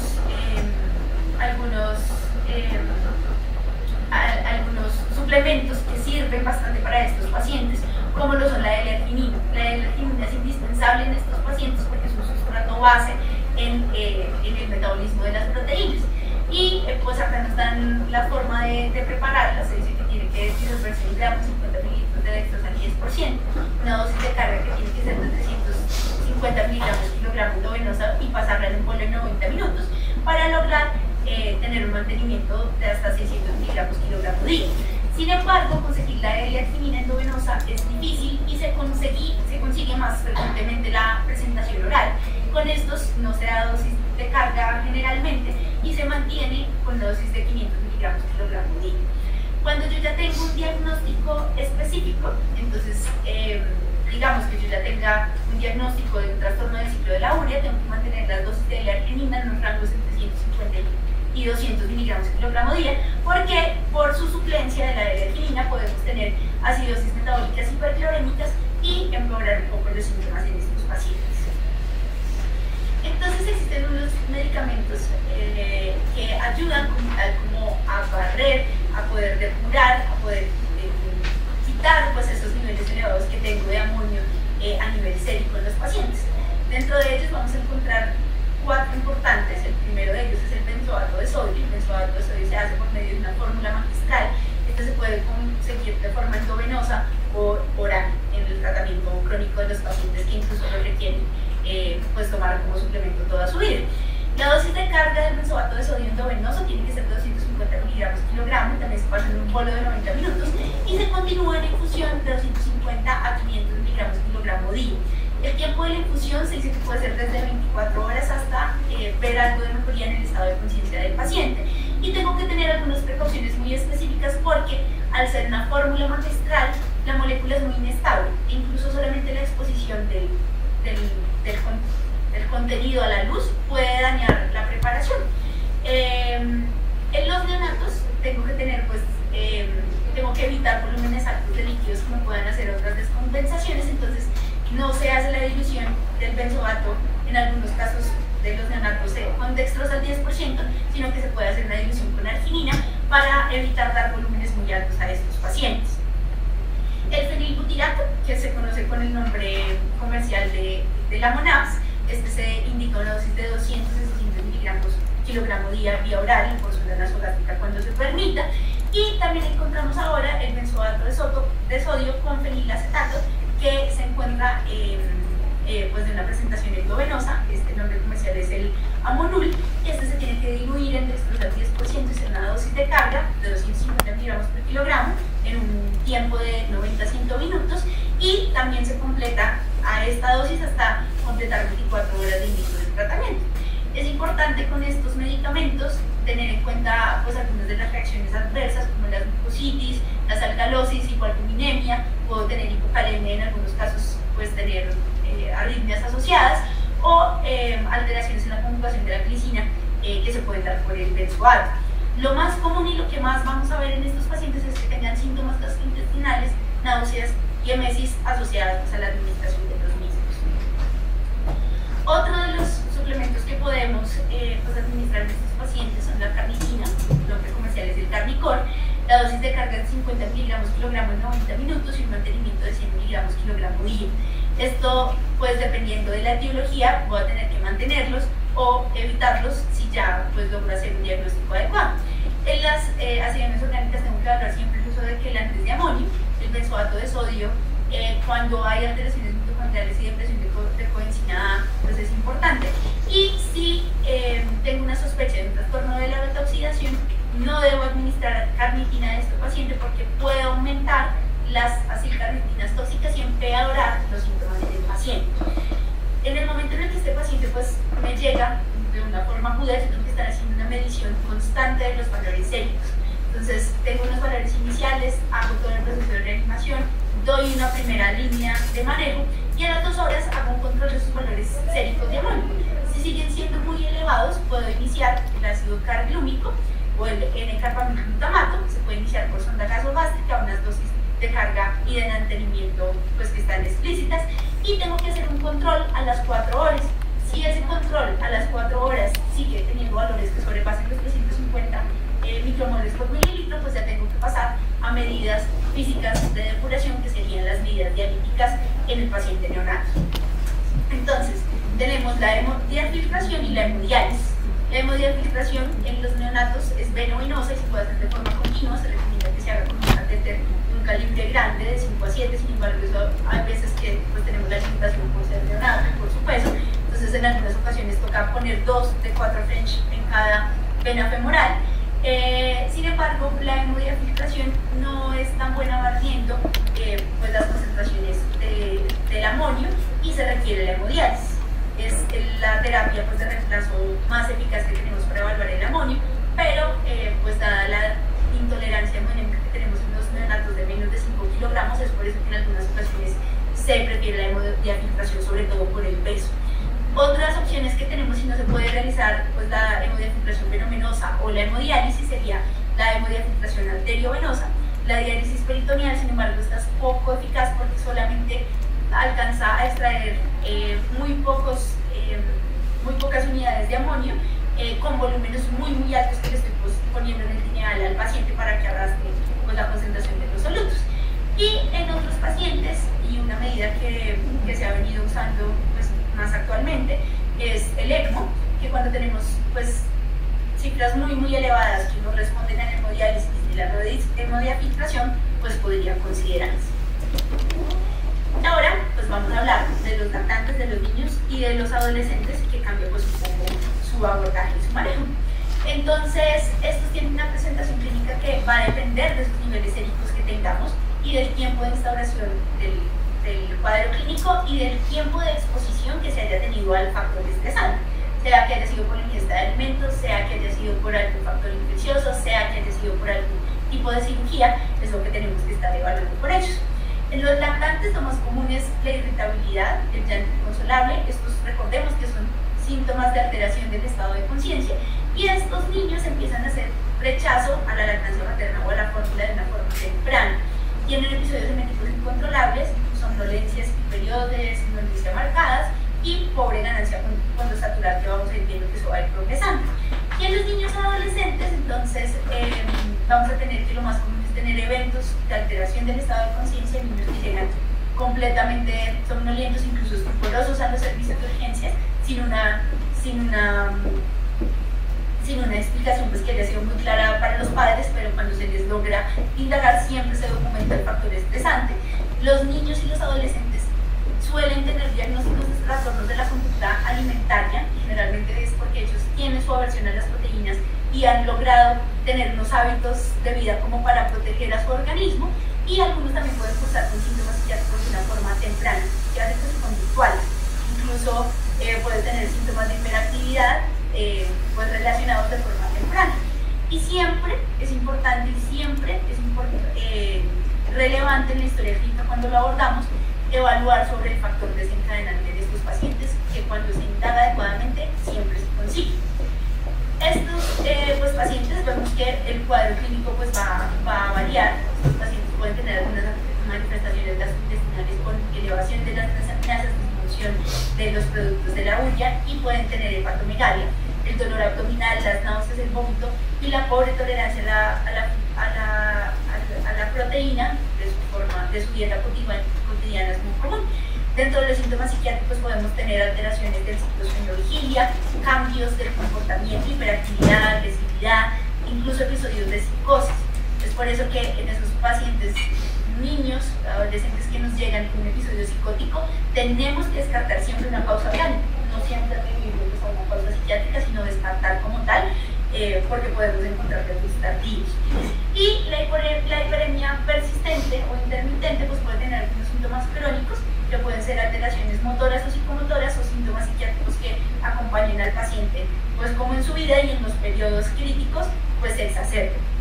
suplementos que sirven bastante para estos pacientes, como lo son la L-arginina. La L-arginina es indispensable en estos pacientes porque es un sustrato base en el metabolismo de las proteínas. Y pues acá nos dan la forma de prepararla. Se dice que tiene que disolverse en gramos, 50 mililitros de dextrosa al 10%, una dosis de carga que tiene que ser de 350 miligramos kilogramo endovenosa y pasarla en un bolo en 90 minutos para lograr tener un mantenimiento de hasta 600 miligramos kilogramo día. Sin embargo, conseguir la L-arginina endovenosa es difícil y se consigue más frecuentemente la presentación oral. Con estos no se da dosis de carga generalmente y se mantiene con la dosis de 500 miligramos kilogramo día. Cuando yo ya tengo un diagnóstico específico, entonces digamos que yo ya tenga un diagnóstico de un trastorno del ciclo de la urea, tengo que mantener las dosis de L-arginina en los rangos entre 150 y 200 miligramos kilogramo día, porque por su suplencia de la L-arginina podemos tener acidosis metabólicas hiperclorémicas y empeorar un poco los síntomas en estos pacientes. Entonces existen unos medicamentos que ayudan como a barrer, a poder depurar, a poder quitar pues, esos niveles elevados que tengo de amonio a nivel sérico en los pacientes. Dentro de ellos vamos a encontrar 4 importantes. El primero de ellos es el benzoato de sodio. El benzoato de sodio se hace por medio de una fórmula magistral. Este benzoato de sodio endovenoso tiene que ser 250 miligramos kilogramo, también se pasa en un bolo de 90 minutos y se continúa en infusión de 250 a 500 miligramos kilogramo día. El tiempo de la infusión se dice que puede ser desde 24 horas hasta ver algo de mejoría en el estado de conciencia del paciente. Y tengo que tener algunas precauciones muy específicas porque al ser una fórmula magistral, la molécula es muy inestable. Incluso solamente la exposición del contenido a la luz puede dañar la preparación. En los neonatos tengo que tener, tengo que evitar volúmenes altos de líquidos que me puedan hacer otras descompensaciones, entonces no se hace la dilución del benzoato en algunos casos de los neonatos con dextrosa al 10%, sino que se puede hacer una dilución con arginina para evitar dar volúmenes muy altos a estos pacientes. El fenilbutirato, que se conoce con el nombre comercial de la Monabs, este se indica una dosis de 200 a 600 miligramos kilogramo día vía oral y por sonda nasogástrica cuando se permita. Y también encontramos ahora el benzoato de sodio con fenilacetato, que se encuentra de una presentación endovenosa. Este nombre comercial es el Amonul, y este se tiene que diluir en dextrosa al 10% y ser una dosis de carga de 250 miligramos por kilogramo en un tiempo de 90 a 100 minutos, y también se completa a esta dosis hasta completar 24 horas de inicio del tratamiento. Es importante con estos medicamentos tener en cuenta algunas de las reacciones adversas como la glucositis, las alcalosis, hipoalbuminemia, puedo tener hipocalemia, en algunos casos tener arritmias asociadas o alteraciones en la conjugación de la glicina que se pueden dar por el benzoato. Lo más común y lo que más vamos a ver en estos pacientes es que tengan síntomas gastrointestinales, náuseas y emesis asociadas a la administración de los mismos. Otro de los suplementos que podemos administrar en estos pacientes son la carnitina, el nombre comercial es el Carnicor. La dosis de carga es 50 miligramos kilogramo en 90 minutos y un mantenimiento de 100 miligramos kilogramo día. Esto, dependiendo de la etiología, voy a tener que mantenerlos o evitarlos si ya logro hacer un diagnóstico adecuado. En las acidones orgánicas tengo que hablar siempre el uso de quelantes de amonio, el benzoato de sodio, cuando hay alteraciones mitocondriales y depresión de coenzima A, es importante. Y si tengo una sospecha de un trastorno de la beta-oxidación, no debo administrar carnitina a este paciente porque puede aumentar las acilcarnitinas tóxicas y empeorar los síntomas del paciente. En el momento en el que este paciente me llega de una forma aguda, yo tengo que estar haciendo una medición constante de los valores séricos. Entonces, tengo unos valores iniciales, hago todo el proceso de reanimación, doy una primera línea de manejo y a las 2 horas hago un control de sus valores séricos de amonio. Si siguen siendo muy elevados, puedo iniciar el ácido carglúmico o el N-carbamilglutamato. Se puede iniciar por sonda gasogástrica, unas dosis de carga y de mantenimiento que están explícitas, y tengo que hacer un control a las 4 horas. Si ese control a las 4 horas sigue teniendo valores que sobrepasen los 350 micromoles por mililitro, ya tengo que pasar a medidas físicas de depuración, que serían las medidas dialíticas en el paciente neonato. Entonces, tenemos la hemodiafiltración y la hemodiálisis. La hemodiafiltración en los neonatos es venovenosa y se puede hacer de forma continua. Se recomienda que se haga con un catéter de un calibre grande de 5 a 7, sin embargo, eso hay veces que tenemos la limitación por ser neonato y por su peso. Entonces, en algunas ocasiones toca poner 2 de 4 French en cada vena femoral. Sin embargo, la hemodiafiltración no es tan buena barriendo las concentraciones del amonio y se requiere la hemodiálisis. Es la terapia de reemplazo más eficaz que tenemos para evaluar el amonio, pero dada la intolerancia hemonémica que tenemos en los neonatos de menos de 5 kilogramos, es por eso que en algunas ocasiones se prefiere la hemodiafiltración, sobre todo por el peso. Otras opciones que tenemos si no se puede realizar la hemodiafiltración venominosa o la hemodiálisis sería la hemodiafiltración arteriovenosa. La diálisis peritoneal, sin embargo, esta es poco eficaz porque solamente alcanza a extraer muy pocas unidades de amonio con volúmenes muy altos que le estoy poniendo en el lineal al paciente para que arrastre la concentración de los solutos. Y en otros pacientes, y una medida que se ha venido usando más actualmente, es el ECMO, que cuando tenemos cifras muy elevadas que no responden a la hemodiálisis y la hemodiafiltración, podría considerarse. Ahora vamos a hablar de los lactantes, de los niños y de los adolescentes, que cambia un poco su abordaje y su manejo. Entonces, estos tienen una presentación clínica que va a depender de esos niveles séricos que tengamos y del tiempo de instauración del cuadro clínico y del tiempo de exposición que se haya tenido al factor estresante, sea que haya sido por la ingesta de alimentos, sea que haya sido por algún factor infeccioso, sea que haya sido por algún tipo de cirugía, es lo que tenemos que estar evaluando por ellos. En los lactantes lo más común es la irritabilidad, el llanto inconsolable. Estos recordemos que son síntomas de alteración del estado de conciencia y estos niños empiezan a hacer rechazo a la lactancia materna o a la fórmula de una forma temprana. Tienen episodios eméticos incontrolables, somnolencias y periodos de somnolencia marcadas y pobre ganancia con lo satural que vamos a ir viendo que eso va a ir progresando. Y en los niños adolescentes, entonces, vamos a tener que lo más común es tener eventos de alteración del estado de conciencia, niños que llegan completamente somnolentos, incluso estuporosos a los servicios de urgencias, sin una explicación pues, que haya sido muy clara para los padres, pero cuando se les logra indagar siempre se documenta el factor estresante. Los niños y los adolescentes suelen tener diagnósticos de trastornos de la conducta alimentaria, generalmente es porque ellos tienen su aversión a las proteínas y han logrado tener unos hábitos de vida como para proteger a su organismo, y algunos también pueden cursar con síntomas psiquiátricos de una forma temprana, psiquiátricos y conductuales. Incluso pueden tener síntomas de hiperactividad pues relacionados de forma temprana. Y siempre es importante relevante en la historia clínica cuando lo abordamos, evaluar sobre el factor desencadenante de estos pacientes, que cuando se indaga adecuadamente siempre se consigue. Estos pues, pacientes vemos que el cuadro clínico pues, va a variar. Estos pacientes pueden tener algunas manifestaciones gastrointestinales con elevación de las transaminasas, disminución de los productos de la urea, y pueden tener hepatomegalia, el dolor abdominal, las náuseas, el vómito y la pobre tolerancia a la proteína de su dieta cotidiana es muy común. Dentro de los síntomas psiquiátricos podemos tener alteraciones del ciclo sueño-vigilia, cambios del comportamiento, hiperactividad, agresividad, incluso episodios de psicosis. Es por eso que en esos pacientes, niños, adolescentes que nos llegan con un episodio psicótico, tenemos que descartar siempre una causa orgánica, no siempre atribuirlo a una causa psiquiátrica, sino descartar como tal, porque podemos encontrar defectos tardíos. Y la hiperemia persistente o intermitente pues puede tener algunos síntomas crónicos, que pueden ser alteraciones motoras o psicomotoras o síntomas psiquiátricos que acompañen al paciente pues como en su vida y en los periodos críticos pues se exacerben.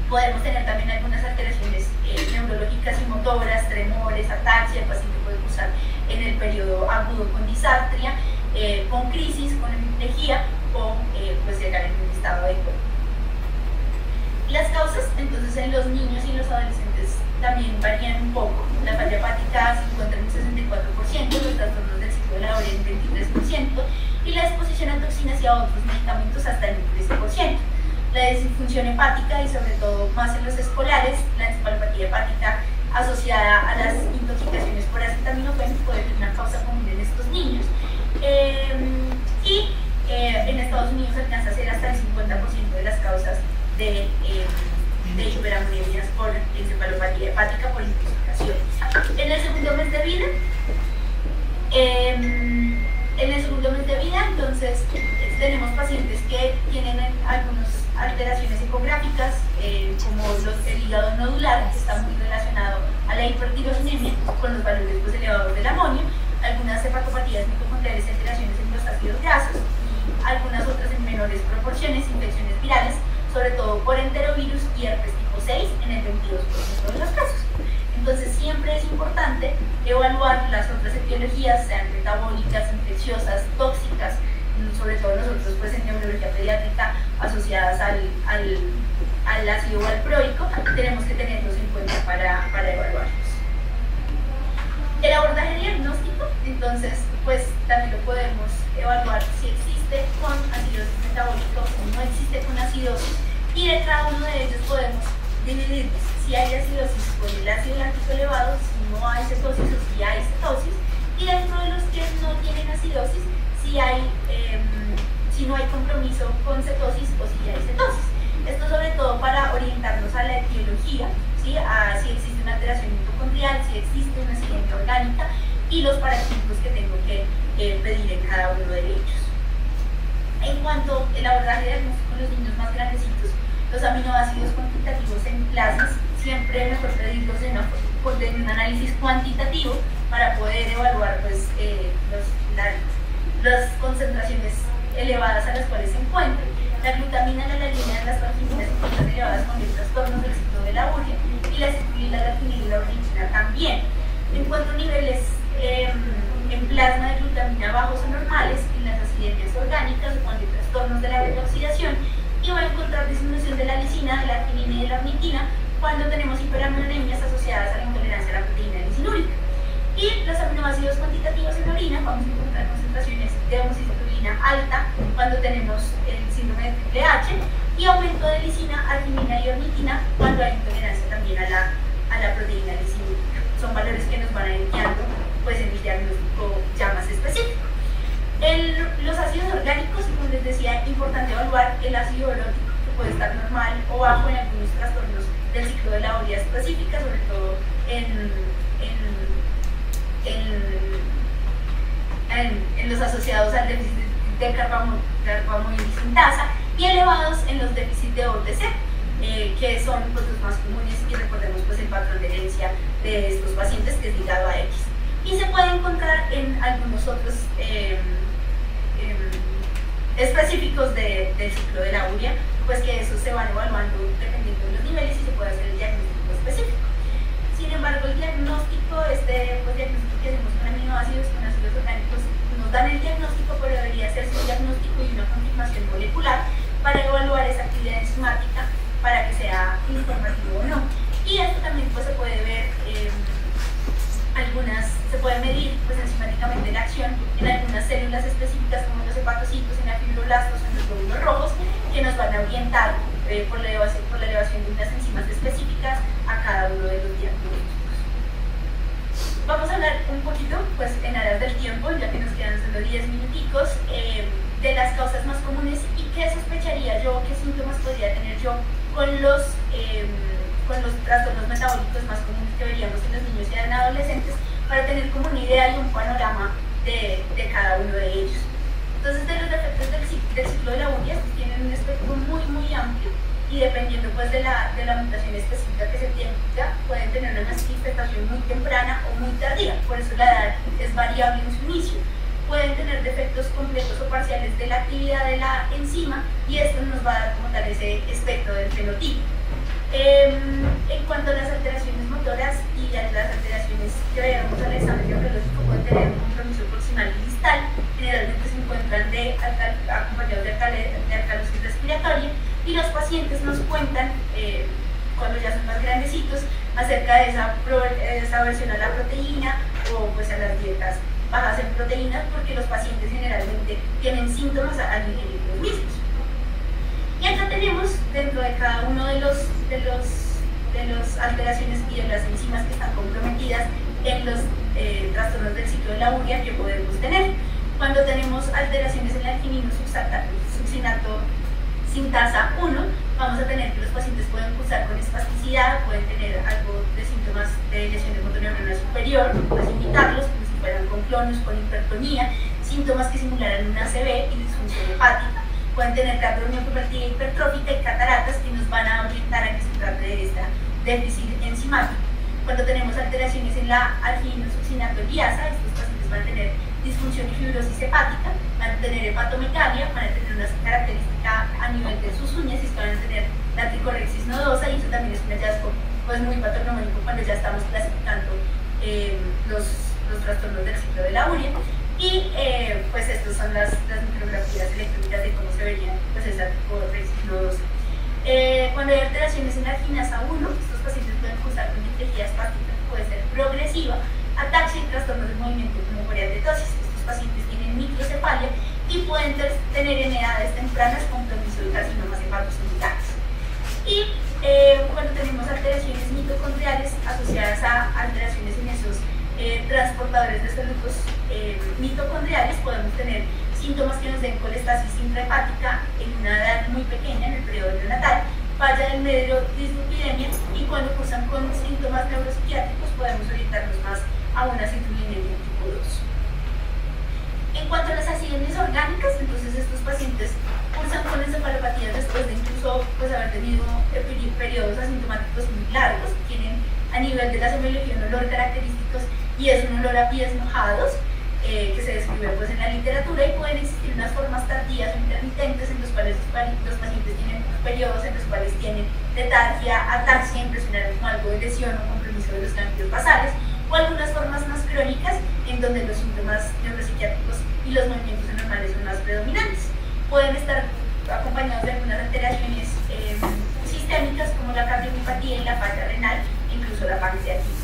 Podemos tener también algunas alteraciones neurológicas y motoras, tremores, ataxia. El paciente puede cursar en el periodo agudo con disartria, con crisis, con hemiplegia o pues llegar en un estado de coma. Las causas, entonces, en los niños y los adolescentes también varían un poco. La falla hepática se encuentra en un 64%, los trastornos del ciclo de la hora en 23% y la exposición a toxinas y a otros medicamentos hasta en un 13%. La disfunción hepática y sobre todo más en los escolares, la encefalopatía hepática asociada a las intoxicaciones por acetaminofén puede ser una causa común en estos niños. En Estados Unidos alcanza a ser hasta el 50% de las causas de hiperamoniemias por encefalopatía hepática por intoxicación. En el segundo mes de vida, entonces tenemos pacientes que tienen algunas alteraciones ecográficas, como el hígado nodular, que está muy relacionado a la hipertiroxinemia con los valores pues, elevados del amonio, algunas hepatopatías mitocondriales y alteraciones en los ácidos grasos, y algunas otras en menores proporciones, infecciones virales, sobre todo por enterovirus y herpes tipo 6 en el 22% de los casos. Entonces siempre es importante evaluar las otras etiologías, sean metabólicas, infecciosas, tóxicas, sobre todo nosotros pues en neurología pediátrica asociadas al ácido valproico, tenemos que tenerlos en cuenta para evaluarlos. El abordaje diagnóstico, entonces, pues también lo podemos evaluar si existe con acidosis metabólica o si no existe con acidosis, y de cada uno de ellos podemos dividirlos. Si hay acidosis con el ácido láctico elevado, si no hay cetosis o si hay cetosis, y dentro de los que no tienen acidosis, si no hay compromiso con cetosis o si hay cetosis. Esto sobre todo para orientarnos a la etiología, ¿sí? A si existe una alteración mitocondrial, si existe una siguiente orgánica y los paraquímicos que tengo que pedir en cada uno de ellos. En cuanto el abordaje diagnóstico en los niños más grandecitos, los aminoácidos cuantitativos en plasmas, siempre mejor pedirlos de un análisis cuantitativo para poder evaluar pues, las concentraciones elevadas a las cuales se encuentran. La glutamina, la alanina, las transfeminas se encuentran elevadas con los trastornos del ciclo de la urea, y la acetilila, la arginina y la ornitina también. Encuentro niveles en plasma de glutamina bajos o normales en las acidemias orgánicas o cuando hay trastornos de la beta-oxidación, y voy a encontrar disminución de la lisina, de la arginina y de la ornitina cuando tenemos hiperaminoanemias asociadas a la intolerancia a la proteína lisinúrica. Y los aminoácidos cuantitativos en orina vamos a encontrar concentraciones de homocisteína alta cuando tenemos el síndrome de triple H, y aumento de lisina, arginina y ornitina cuando hay intolerancia también a la proteína lisinúrica. Son valores que nos van a ir guiando pues, en el diagnóstico ya más específico. Los ácidos orgánicos, como les decía, es importante evaluar el ácido orótico, que puede estar normal o bajo en algunos trastornos del ciclo de la urea específica, sobre todo en los asociados al déficit de carbamoilisintasa, y elevados en los déficits de OTC, que son pues, los más comunes, y recordemos pues, el patrón de herencia de estos pacientes, que es ligado a X. Y se puede encontrar en algunos otros específicos del ciclo de la urea, pues que eso se van evaluando dependiendo de los niveles y se puede hacer el diagnóstico específico. Sin embargo, el diagnóstico, pues, diagnóstico que hacemos con aminoácidos, con ácidos orgánicos, nos dan el diagnóstico, pero debería hacerse un diagnóstico y una confirmación molecular para evaluar esa actividad enzimática para que sea informativo o no. Y esto también pues, se puede ver, se puede medir pues, enzimáticamente la acción en algunas células específicas como los hepatocitos, en la fibroblastos, en los glóbulos rojos, que nos van a orientar por la elevación de unas enzimas específicas a cada uno de los diagnósticos. Vamos a hablar un poquito, pues en aras del tiempo, ya que nos quedan solo 10 minuticos, de las causas más comunes y qué sospecharía yo, qué síntomas podría tener yo con los trastornos metabólicos más comunes que veríamos en los niños y en adolescentes, para tener como una idea y un panorama de cada uno de ellos. Entonces, de los defectos del ciclo de la urea, pues tienen un espectro muy, muy amplio, y dependiendo pues, de la mutación específica que se tenga, pueden tener una manifestación muy temprana o muy tardía, por eso la edad es variable en su inicio. Pueden tener defectos completos o parciales de la actividad de la enzima, y esto nos va a dar como tal ese espectro del fenotipo. En cuanto a las alteraciones motoras y a las alteraciones que veamos al examen neurológico, pueden tener un compromiso proximal y distal, generalmente se encuentran acompañados de alcalosis respiratoria, y los pacientes nos cuentan, cuando ya son más grandecitos, acerca de esa aversión a la proteína o pues, a las dietas bajas en proteínas, porque los pacientes generalmente tienen síntomas al ingerir los mismos. Y acá tenemos, dentro de cada uno de las alteraciones y de las enzimas que están comprometidas en los trastornos del ciclo de la urea que podemos tener. Cuando tenemos alteraciones en la arginino-succinato sintasa 1, vamos a tener que los pacientes pueden cursar con espasticidad, pueden tener algo de síntomas de lesiones motoneuronal superior, puedes imitarlos como si fueran con clonus, con hipertonía, síntomas que simularan una ACV y disfunción hepática. Pueden tener cardiomiopatia hipertrófica y cataratas, que nos van a orientar a que se trate de esta déficit enzimático. Cuando tenemos alteraciones en la arginino-succinato liasa, estos pacientes van a tener disfunción y fibrosis hepática, van a tener hepatomegalia, van a tener una característica a nivel de sus uñas, y van a tener la tricorexis nodosa, y eso también es un hallazgo pues, muy patognomónico cuando ya estamos clasificando los trastornos del ciclo de la urea. Y pues estas son las micrografías electrónicas de cómo se vería pues, esa tricorexis nodosa. Cuando hay alteraciones en la arginasa 1, estos pacientes pueden cursar con displejía espástica, que puede ser progresiva, ataxia y trastornos del movimiento como coreatetosis. Estos pacientes tienen microcefalia y pueden tener en edades tempranas compromiso de carcinomas hepatosingulares. Y cuando tenemos alteraciones mitocondriales asociadas a alteraciones en esos transportadores de solutos mitocondriales, podemos tener síntomas que nos den colestasis intrahepática en una edad muy pequeña, en el periodo neonatal, falla del medio, dislipidemia, y cuando cursan con síntomas neuropsiquiátricos podemos orientarnos más a una citrullinemia tipo 2. En cuanto a las acidemias orgánicas, entonces estos pacientes cursan con nivel de la semiología un olor característico y es un olor a pies mojados, que se describe pues en la literatura, y pueden existir unas formas tardías o intermitentes en los cuales los pacientes tienen periodos en los cuales tienen letargia, ataxia, impresionar como algo de lesión o compromiso de los ganglios basales, o algunas formas más crónicas en donde los síntomas neuropsiquiátricos y los movimientos anormales son más predominantes. Pueden estar acompañados de algunas alteraciones sistémicas como la cardiomiopatía y la falla renal, incluso la pancreatitis.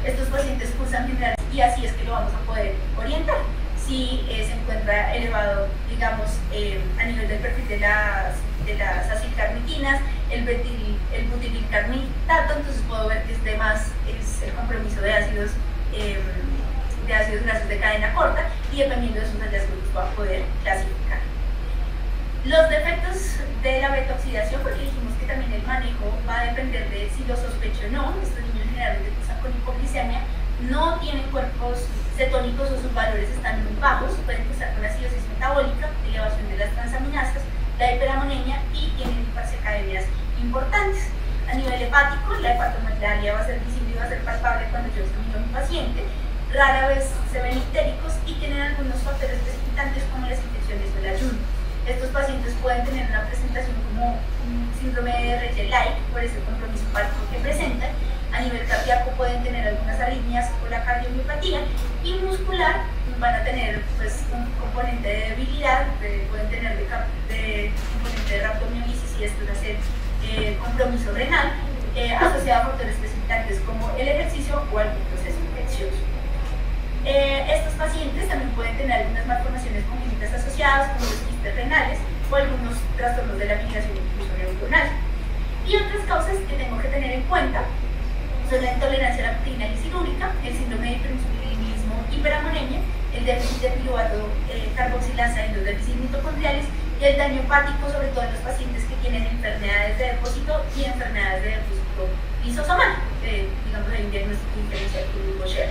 Estos pacientes cursan generales y así es que lo vamos a poder orientar. Si se encuentra elevado, digamos, a nivel del perfil de las acilcarnitinas, el butililcarnitato, entonces puedo ver que es el compromiso de ácidos grasos de cadena corta, y dependiendo de sus hallazgos va a poder clasificar. Los defectos de la beta-oxidación, porque dijimos que también el manejo va a depender de si lo sospecho o no. Estos niños generalmente cursan con hipoglicemia, no tienen cuerpos cetónicos o sus valores están muy bajos, pueden cursar con acidosis metabólica, elevación de las transaminasas, la hiperamonemia y tienen hipercecademias importantes. A nivel hepático, la hepatomegalia va a ser visible y va a ser palpable cuando yo examino a mi paciente. Rara vez se ven ictéricos y tienen algunos factores precipitantes como las infecciones o el ayuno. Estos pacientes pueden tener una presentación como un síndrome de Rege-like por ese compromiso hepático que presentan. A nivel cardíaco pueden tener algunas arritmias o la cardiomiopatía, y muscular van a tener pues, un componente de debilidad, pueden tener de componente de rhabdomiolisis, y esto va a ser compromiso renal asociado a factores precipitantes como el ejercicio o algún proceso infeccioso. Estos pacientes también pueden tener algunas malformaciones congénitas asociadas como los quistes renales o algunos trastornos de la migración incluso neuronal. Y otras causas que tengo que tener en cuenta son la intolerancia a la proteína glicilúrica, el síndrome de hiperinsulinismo, hiperamonemia, el déficit de piruvato carboxilasa en los déficits mitocondriales y el daño hepático, sobre todo en los pacientes que tienen enfermedades de depósito y enfermedades de depósito lisosomal, digamos hay un diagnóstico diferencial con Gaucher.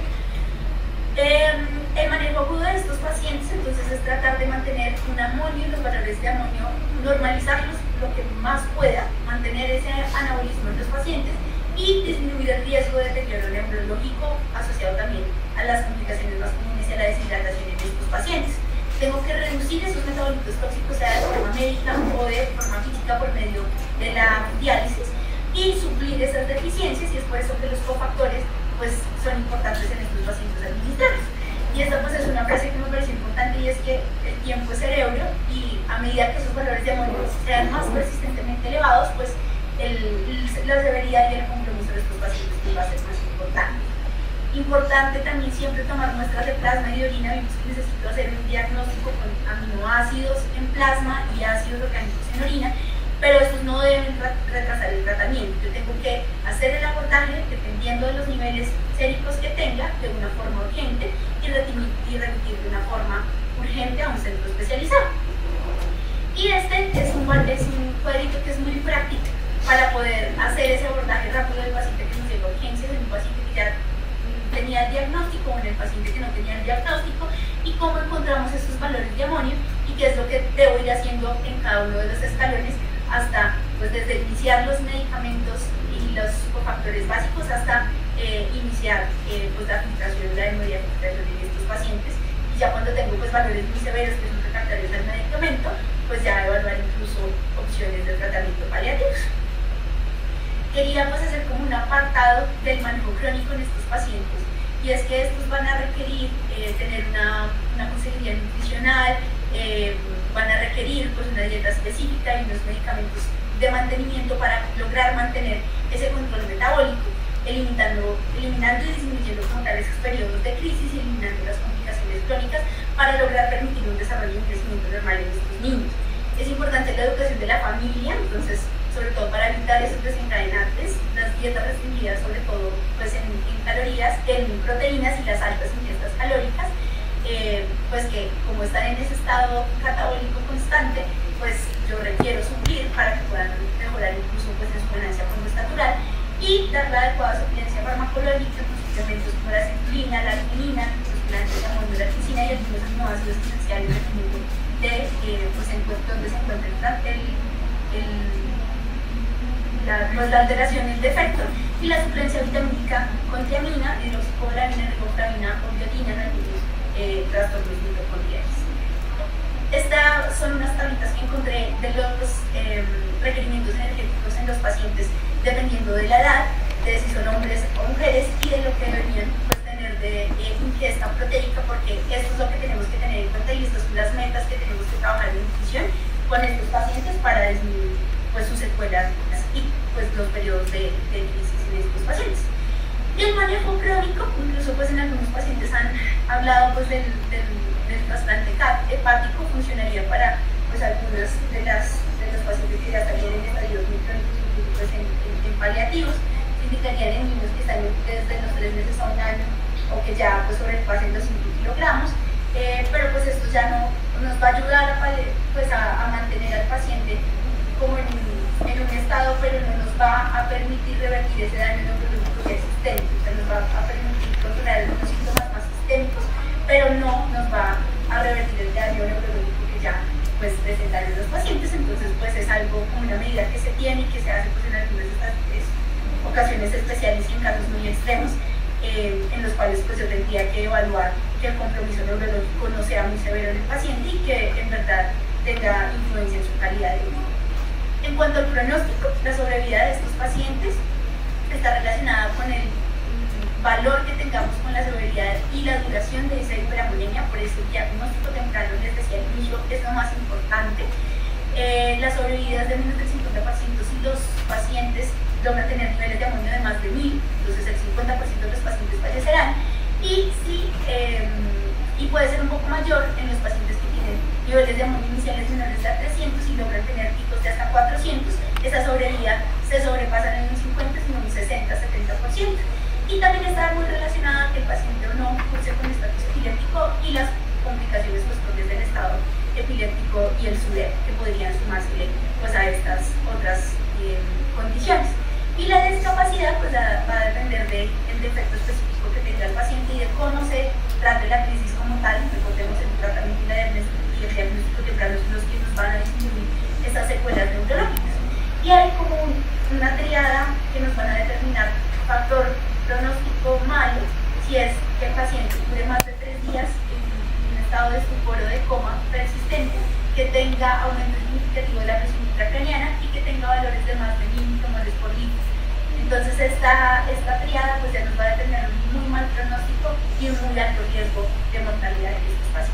El manejo agudo de estos pacientes entonces es tratar de mantener un amonio y los valores de amonio, normalizarlos lo que más pueda, mantener ese anabolismo en los pacientes y disminuir el riesgo de deterioro neurológico asociado también a las complicaciones más comunes y a la deshidratación en estos pacientes. Tengo que reducir esos metabolitos tóxicos, sea de forma médica o de forma física por medio de la diálisis, y suplir esas deficiencias, y es por eso que los cofactores pues, son importantes en estos pacientes administrados. Y esta pues, es una frase que me pareció importante, y es que el tiempo es cerebro, y a medida que esos valores de amonio sean más persistentemente elevados, pues la severidad y el compromiso de estos pacientes va a ser más importante. Importante también siempre tomar muestras de plasma y de orina. Vimos que necesito hacer un diagnóstico con aminoácidos en plasma y ácidos orgánicos en orina, pero estos no deben retrasar el tratamiento. Yo tengo que hacer el abordaje dependiendo de los niveles séricos que tenga de una forma urgente y remitir de una forma urgente a un centro especializado. Y este es un cuadrito que es muy práctico para poder hacer ese abordaje rápido del paciente que nos llega a urgencias, en un paciente que ya tenía el diagnóstico o en el paciente que no tenía el diagnóstico, y cómo encontramos esos valores de amonio y qué es lo que debo ir haciendo en cada uno de los escalones hasta, pues desde iniciar los medicamentos y los cofactores básicos hasta iniciar pues, la filtración, la memoria filtración de estos pacientes, y ya cuando tengo pues, valores muy severos que son refractarios al medicamento, pues ya evaluar incluso opciones de tratamiento paliativos. Quería pues hacer como un apartado del manejo crónico en estos pacientes, y es que estos van a requerir tener una consejería nutricional, van a requerir pues una dieta específica y unos medicamentos de mantenimiento para lograr mantener ese control metabólico, eliminando y disminuyendo como tal esos periodos de crisis y eliminando las complicaciones crónicas para lograr permitir un desarrollo y un crecimiento normal en estos niños. Es importante la educación de la familia, entonces sobre todo para evitar esos desencadenantes, las dietas restringidas sobre todo pues en calorías, en proteínas y las altas ingestas calóricas, pues que como están en ese estado catabólico constante, pues yo requiero suplir para que puedan mejorar incluso pues en su ganancia postnatural, y dar la adecuada suplencia farmacológica con suplementos como la citrulina, la arginina, los plantes de amonio, la tisina y algunos aminoácidos esenciales dependiendo de pues, donde se encuentra la alteración y el defecto. y la suplencia vitamínica con tiamina, hidroxicobalamin, riboflavina o biotina en algunos trastornos mitocondriales. Estas son unas tablitas que encontré de los requerimientos energéticos en los pacientes dependiendo de la edad, de si son hombres o mujeres y de lo que deberían pues, tener de ingesta proteica, porque esto es lo que tenemos que tener en cuenta y estas son las metas que tenemos que trabajar en nutrición con estos pacientes para disminuir pues, sus secuelas y pues, los periodos de crisis en estos pacientes. Y el manejo crónico, incluso pues, en algunos pacientes han hablado pues, del trasplante hepático, funcionaría para pues, algunas de los pacientes que ya estarían en estadios muy crónicos, pues, en paliativos. Se indicarían en niños que están desde los 3 meses a 1 año o que ya pues, sobrepasen los 5 kilogramos, pero pues esto ya no nos va a ayudar pues, a mantener al paciente como en un estado, pero no nos va a permitir revertir ese daño neurológico existente, o sea, nos va a permitir controlar algunos síntomas más sistémicos, pero no nos va a revertir el daño neurológico que ya pues, presentan los pacientes. Entonces pues es algo como una medida que se tiene y que se hace pues, en algunas de estas ocasiones especiales y en casos muy extremos, en los cuales pues, yo tendría que evaluar que el compromiso neurológico no sea muy severo en el paciente y que en verdad tenga influencia en su calidad de vida. En cuanto al pronóstico, la sobrevida de estos pacientes está relacionada con el valor que tengamos con la severidad y la duración de esa hiperamonemia, por eso el diagnóstico temprano, les decía al inicio, es lo más importante. La sobrevida es de menos del 50% si los pacientes logran tener niveles de amonio de más de 1000, entonces el 50% de los pacientes fallecerán, y puede ser un poco mayor en los pacientes que tienen niveles de amonio iniciales menores a 300 y logran tener picos de hasta 400, esa sobrevida se sobrepasa en un 50, sino un 60-70%. Y también está muy relacionada que el paciente o no curse con estatus epiléptico y las complicaciones pues, propias del estado epiléptico y el SUDEP, que podrían sumarse pues, a estas otras condiciones. Y la discapacidad pues, va a depender del defecto específico que tenga el paciente y de cómo se trate la crisis como tal. Recordemos el tratamiento y el diagnóstico temprano son los que nos van a disminuir estas secuelas neurológicas. Y hay como una triada que nos van a determinar factor pronóstico malo, si es que el paciente dure más de 3 días en un estado de estupor o de coma persistente, que tenga aumento significativo de la presión intracraniana y que tenga valores de más de 1000 micromoles por litro. Entonces esta triada pues, ya nos va a determinar un muy mal pronóstico y un muy alto riesgo de mortalidad en estos pacientes.